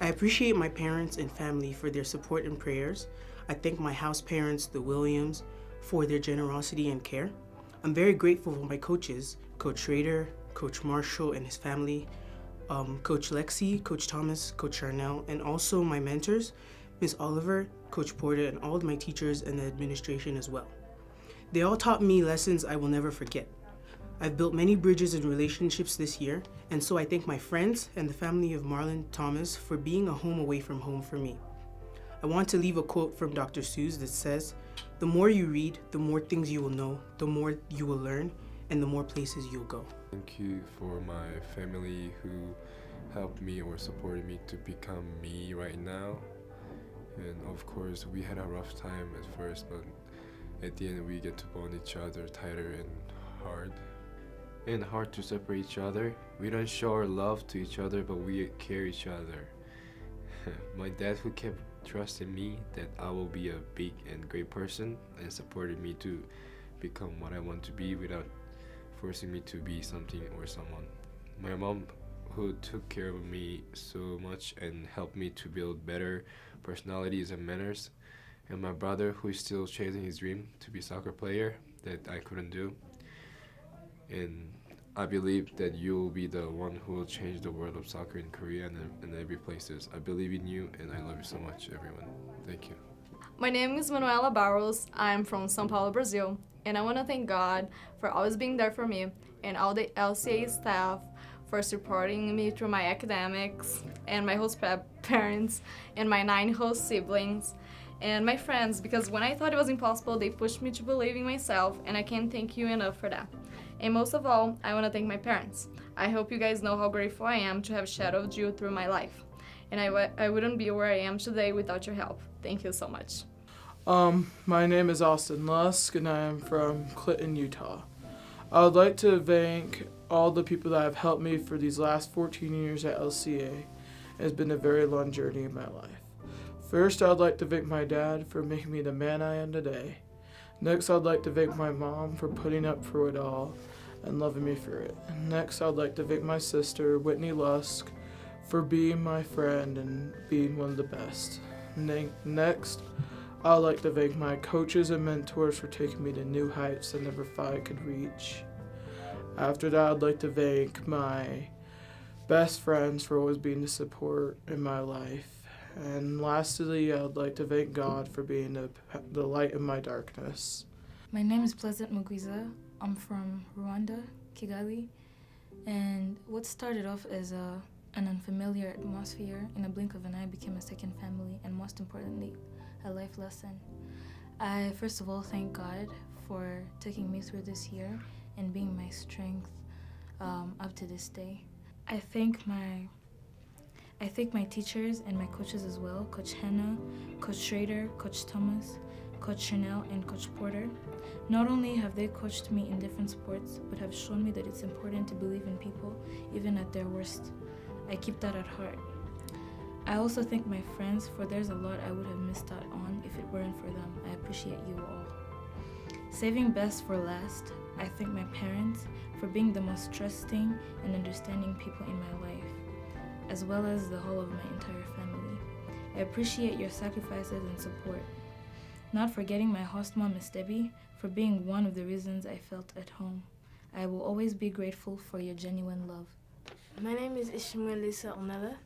I appreciate my parents and family for their support and prayers. I thank my house parents, the Williams, for their generosity and care. I'm very grateful for my coaches, Coach Schrader, Coach Marshall and his family, Coach Lexi, Coach Thomas, Coach Charnel, and also my mentors, Ms. Oliver, Coach Porter, and all of my teachers and the administration as well. They all taught me lessons I will never forget. I've built many bridges and relationships this year, and so I thank my friends and the family of Marlon Thomas for being a home away from home for me. I want to leave a quote from Dr. Seuss that says, "The more you read, the more things you will know, the more you will learn, and the more places you'll go." Thank you for my family who helped me or supported me to become me right now. And of course, we had a rough time at first, but at the end we get to bond each other tighter and hard. And hard to separate each other. We don't show our love to each other, but we care each other. My dad who kept trusting me that I will be a big and great person and supported me to become what I want to be without forcing me to be something or someone. My mom who took care of me so much and helped me to build better personalities and manners. And my brother who is still chasing his dream to be a soccer player that I couldn't do. And I believe that you will be the one who will change the world of soccer in Korea and every places. I believe in you and I love you so much, everyone. Thank you. My name is Manuela Barros. I'm from São Paulo, Brazil. And I want to thank God for always being there for me and all the LCA staff for supporting me through my academics, and my host parents, and my 9 host siblings, and my friends, because when I thought it was impossible, they pushed me to believe in myself, and I can't thank you enough for that. And most of all, I want to thank my parents. I hope you guys know how grateful I am to have shadowed you through my life. And I wouldn't be where I am today without your help. Thank you so much. My name is Austin Lusk, and I am from Clinton, Utah. I would like to thank all the people that have helped me for these last 14 years at LCA. It has been a very long journey in my life. First, I would like to thank my dad for making me the man I am today. Next, I'd like to thank my mom for putting up through it all and loving me for it. And next, I'd like to thank my sister, Whitney Lusk, for being my friend and being one of the best. Next, I'd like to thank my coaches and mentors for taking me to new heights I never thought I could reach. After that, I'd like to thank my best friends for always being the support in my life. And lastly, I'd like to thank God for being the light in my darkness. My name is Pleasant Mugwiza. I'm from Rwanda, Kigali. And what started off as an unfamiliar atmosphere, in a blink of an eye became a second family, and most importantly, a life lesson. I first of all thank God for taking me through this year and being my strength up to this day. I thank my teachers and my coaches as well, Coach Hannah, Coach Schrader, Coach Thomas, Coach Chanel, and Coach Porter. Not only have they coached me in different sports, but have shown me that it's important to believe in people, even at their worst. I keep that at heart. I also thank my friends, for there's a lot I would have missed out on if it weren't for them. I appreciate you all. Saving best for last, I thank my parents for being the most trusting and understanding people in my life, as well as the whole of my entire family. I appreciate your sacrifices and support. Not forgetting my host mom, Miss Debbie, for being one of the reasons I felt at home. I will always be grateful for your genuine love. My name is Ishmaelisa Onala.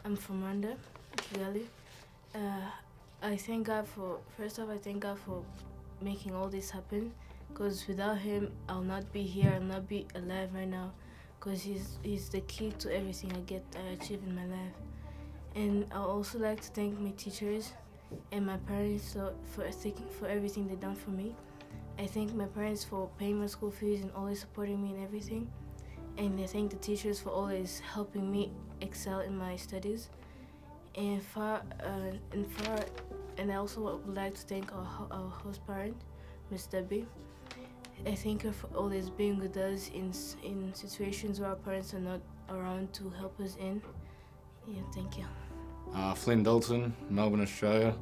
I'm from Rwanda, Kigali. I thank God for making all this happen, because without him, I'll not be here, I'll not be alive right now, because he's the key to everything I achieve in my life. And I also like to thank my teachers and my parents for everything they've done for me. I thank my parents for paying my school fees and always supporting me in everything. And I thank the teachers for always helping me excel in my studies. And I also would like to thank our host parent, Miss Debbie. I thank her for always being with us in situations where our parents are not around to help us in. Yeah, thank you. Flynn Dalton, Melbourne, Australia.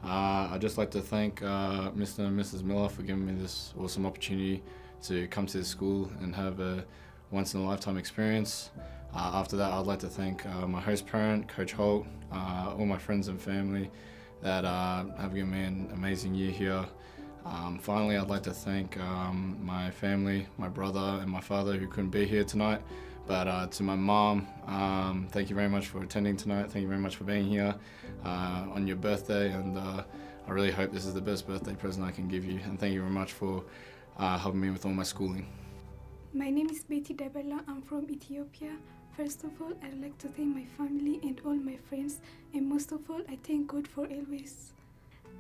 I'd just like to thank Mr. and Mrs. Miller for giving me this awesome opportunity to come to this school and have a once-in-a-lifetime experience. After that, I'd like to thank my host parent, Coach Holt, all my friends and family that have given me an amazing year here. Finally, I'd like to thank my family, my brother and my father who couldn't be here tonight. But to my mom, thank you very much for attending tonight. Thank you very much for being here on your birthday. And I really hope this is the best birthday present I can give you. And thank you very much for helping me with all my schooling. My name is Betty Dabella. I'm from Ethiopia. First of all, I'd like to thank my family and all my friends. And most of all, I thank God for always.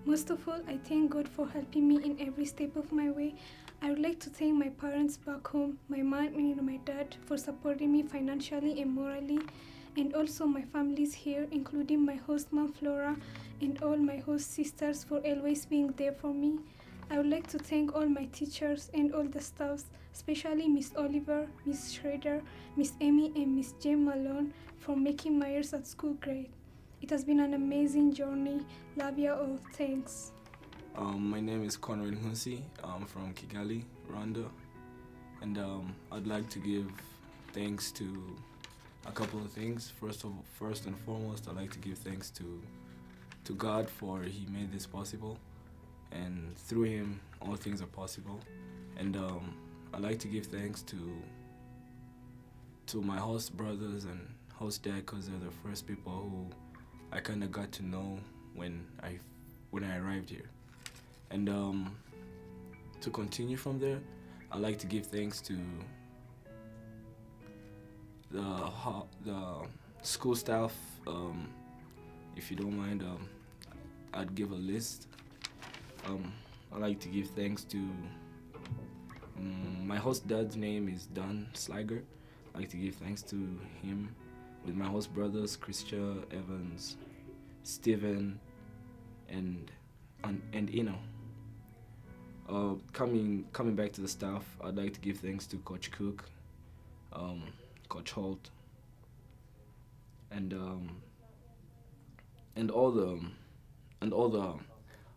Most of all, I thank God for helping me in every step of my way. I would like to thank my parents back home, my mom and my dad, for supporting me financially and morally, and also my families here, including my host mom Flora and all my host sisters for always being there for me. I would like to thank all my teachers and all the staffs, especially Miss Oliver, Miss Schrader, Miss Amy and Miss Jane Malone for making my years at school great. It has been an amazing journey. Love you all. Thanks. My name is Conrad Hunsi. I'm from Kigali, Rwanda. And I'd like to give thanks to a couple of things. First and foremost, I'd like to give thanks to God for He made this possible. And through Him, all things are possible. And I'd like to give thanks to my host brothers and host dad, because they're the first people who I kind of got to know when I arrived here. And to continue from there, I'd like to give thanks to the school staff. If you don't mind, I'd give a list. I'd like to give thanks to my host dad's name is Don Sliger. I'd like to give thanks to him, with my host brothers, Christian, Evans, Steven, and Eno. Coming back to the staff, I'd like to give thanks to Coach Cook, Coach Holt, and all the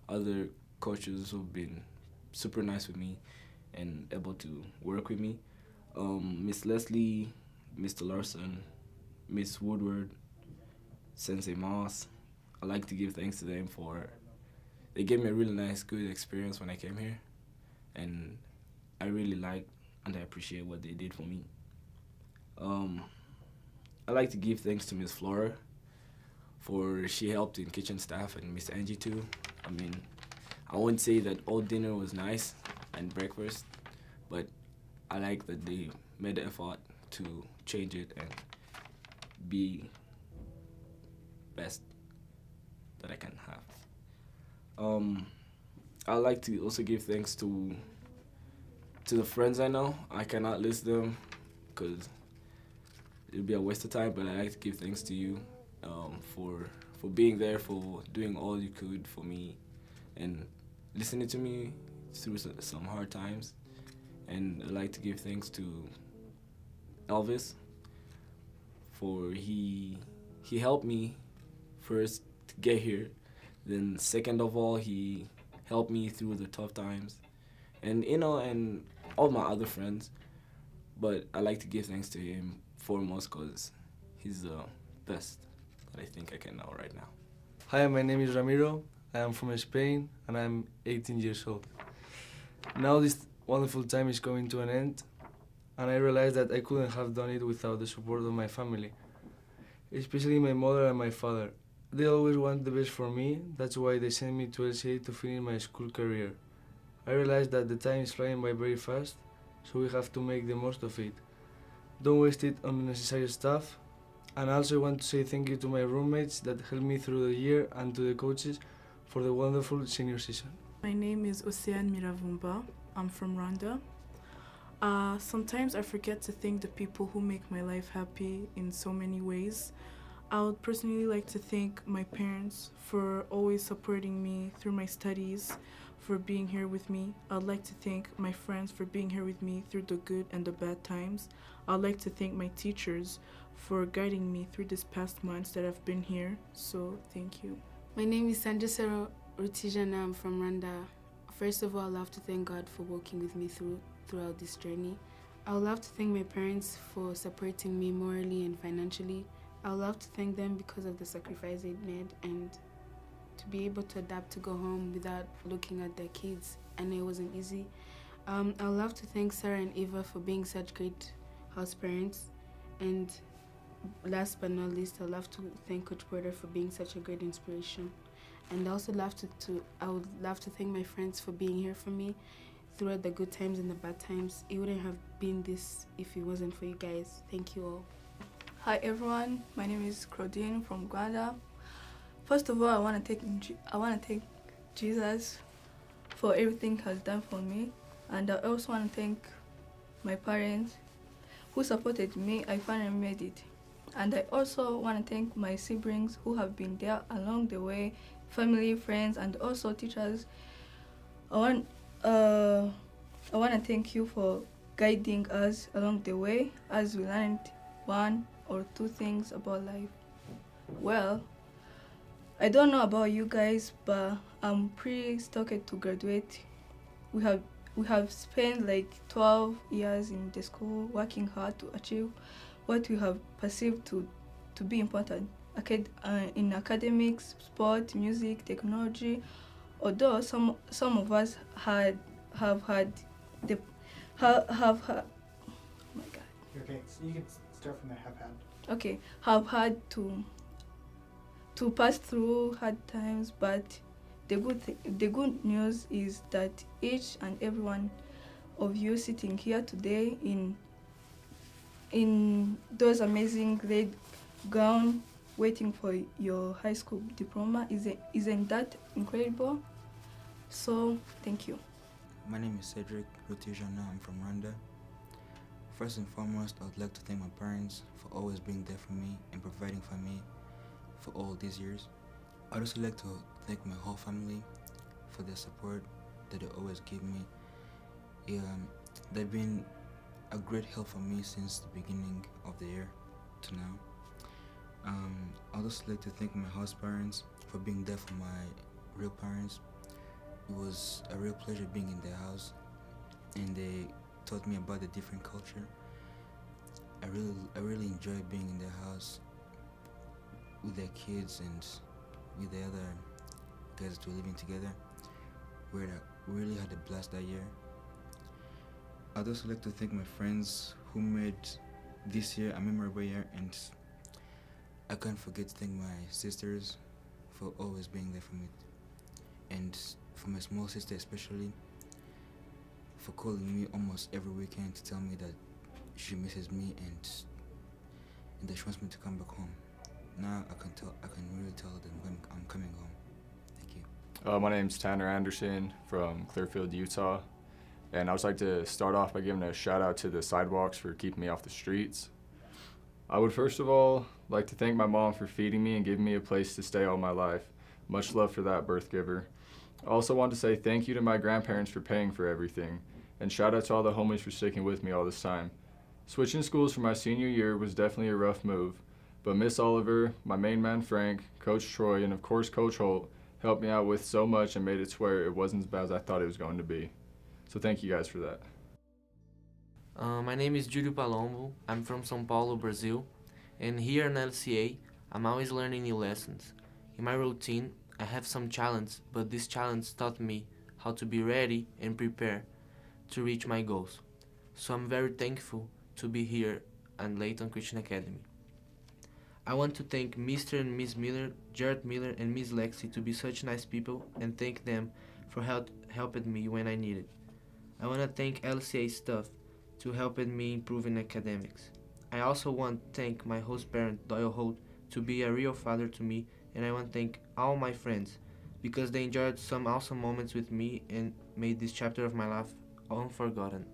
other coaches who've been super nice with me and able to work with me. Miss Leslie, Mr. Larson, Miss Woodward, Sensei Moss. I'd like to give thanks to them for they gave me a really nice, good experience when I came here, and I really like and I appreciate what they did for me. I like to give thanks to Miss Flora for she helped in kitchen staff, and Miss Angie too. I mean, I won't say that all dinner was nice and breakfast, but I like that they made the effort to change it and be best that I can have. I like to also give thanks to the friends I know. I cannot list them because it'd be a waste of time, but I like to give thanks to you for being there, for doing all you could for me and listening to me through some hard times. And I like to give thanks to Elvis for he helped me first to get here. Then second of all, he helped me through the tough times. And and all my other friends. But I like to give thanks to him foremost because he's the best that I think I can know right now. Hi, my name is Ramiro. I am from Spain and I'm 18 years old. Now this wonderful time is coming to an end, and I realized that I couldn't have done it without the support of my family, especially my mother and my father. They always want the best for me. That's why they sent me to LCA to finish my school career. I realized that the time is flying by very fast, so we have to make the most of it. Don't waste it on unnecessary stuff. And I also want to say thank you to my roommates that helped me through the year and to the coaches for the wonderful senior season. My name is Oceane Miravumba. I'm from Rwanda. Sometimes I forget to thank the people who make my life happy in so many ways. I would personally like to thank my parents for always supporting me through my studies, for being here with me. I'd like to thank my friends for being here with me through the good and the bad times. I'd like to thank my teachers for guiding me through this past months that I've been here. So thank you. My name is Sanjasero Rutijana. I'm from Rwanda. First of all, I'd love to thank God for walking with me throughout this journey. I would love to thank my parents for supporting me morally and financially. I would love to thank them because of the sacrifice they made and to be able to adapt to go home without looking at their kids. I know it wasn't easy. I would love to thank Sarah and Eva for being such great house parents. And last but not least, I'd love to thank Coach Porter for being such a great inspiration. And I would love to thank my friends for being here for me throughout the good times and the bad times. It wouldn't have been this if it wasn't for you guys. Thank you all. Hi everyone, my name is Claudine from Rwanda. First of all, I want to thank Jesus for everything he has done for me, and I also want to thank my parents who supported me. I finally made it, and I also want to thank my siblings who have been there along the way, family, friends, and also teachers. I want to thank you for guiding us along the way as we learned one or two things about life. Well, I don't know about you guys, but I'm pretty stoked to graduate. We have spent like 12 years in the school working hard to achieve what we have perceived to be important in academics, sport, music, technology. Although some of us have had. Oh my God. Okay, so you can start from there. Have had. Okay, have had to pass through hard times, but the good news is that each and every one of you sitting here today in those amazing red gown waiting for your high school diploma, isn't that incredible? So thank you. My name is Cedric Rutijana. I'm from Rwanda. First and foremost, I would like to thank my parents for always being there for me and providing for me for all these years. I'd also like to thank my whole family for their support that they always give me. They've been a great help for me since the beginning of the year to now. I'd also like to thank my house parents for being there for my real parents. It was a real pleasure being in their house, and they taught me about the different culture. I really enjoyed being in their house with their kids and with the other guys that were living together. We really had a blast that year. I'd also like to thank my friends who made this year a memorable year, and I can't forget to thank my sisters for always being there for me, and for my small sister especially for calling me almost every weekend to tell me that she misses me and that she wants me to come back home. Now I can really tell that I'm coming home. Thank you. My name's Tanner Anderson from Clearfield, Utah, and I would like to start off by giving a shout out to the sidewalks for keeping me off the streets. I would first of all like to thank my mom for feeding me and giving me a place to stay all my life. Much love for that, birth giver. I also want to say thank you to my grandparents for paying for everything, and shout out to all the homies for sticking with me all this time. Switching schools for my senior year was definitely a rough move, but Miss Oliver, my main man Frank, Coach Troy, and of course Coach Holt helped me out with so much and made it to where it wasn't as bad as I thought it was going to be. So thank you guys for that. My name is Júlio Palombo. I'm from São Paulo, Brazil, and here in LCA, I'm always learning new lessons. In my routine, I have some challenge, but this challenge taught me how to be ready and prepare to reach my goals. So I'm very thankful to be here at Layton Christian Academy. I want to thank Mr. and Miss Miller, Jared Miller and Miss Lexi to be such nice people, and thank them for helping me when I needed. I want to thank LCA staff to helping me improve in academics. I also want to thank my host parent, Doyle Holt, to be a real father to me, and I want to thank all my friends because they enjoyed some awesome moments with me and made this chapter of my life unforgotten.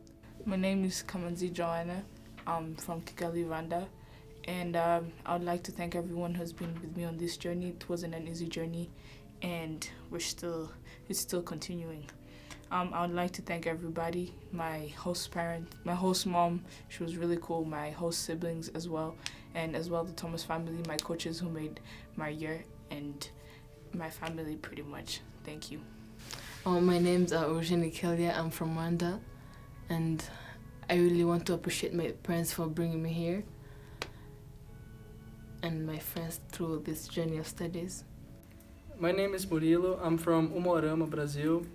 My name is Kamanzi Joanna. I'm from Kigali, Rwanda. And I would like to thank everyone who's been with me on this journey. It wasn't an easy journey, and it's still continuing. I would like to thank everybody, my host parent, my host mom, she was really cool, my host siblings as well, and as well the Thomas family, my coaches who made my year, and my family pretty much. Thank you. My name's Eugenie Kelia. I'm from Rwanda, and I really want to appreciate my parents for bringing me here and my friends through this journey of studies. My name is Murilo. I'm from Umuarama, Brazil.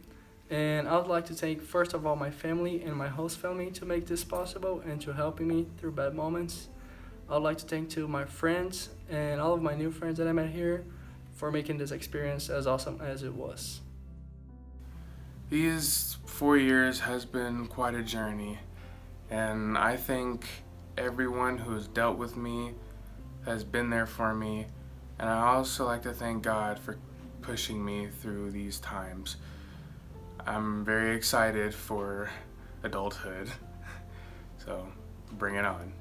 And I would like to thank, first of all, my family and my host family to make this possible and to helping me through bad moments. I would like to thank to my friends and all of my new friends that I met here for making this experience as awesome as it was. These 4 years has been quite a journey, and I think everyone who has dealt with me has been there for me, and I also like to thank God for pushing me through these times. I'm very excited for adulthood, so bring it on.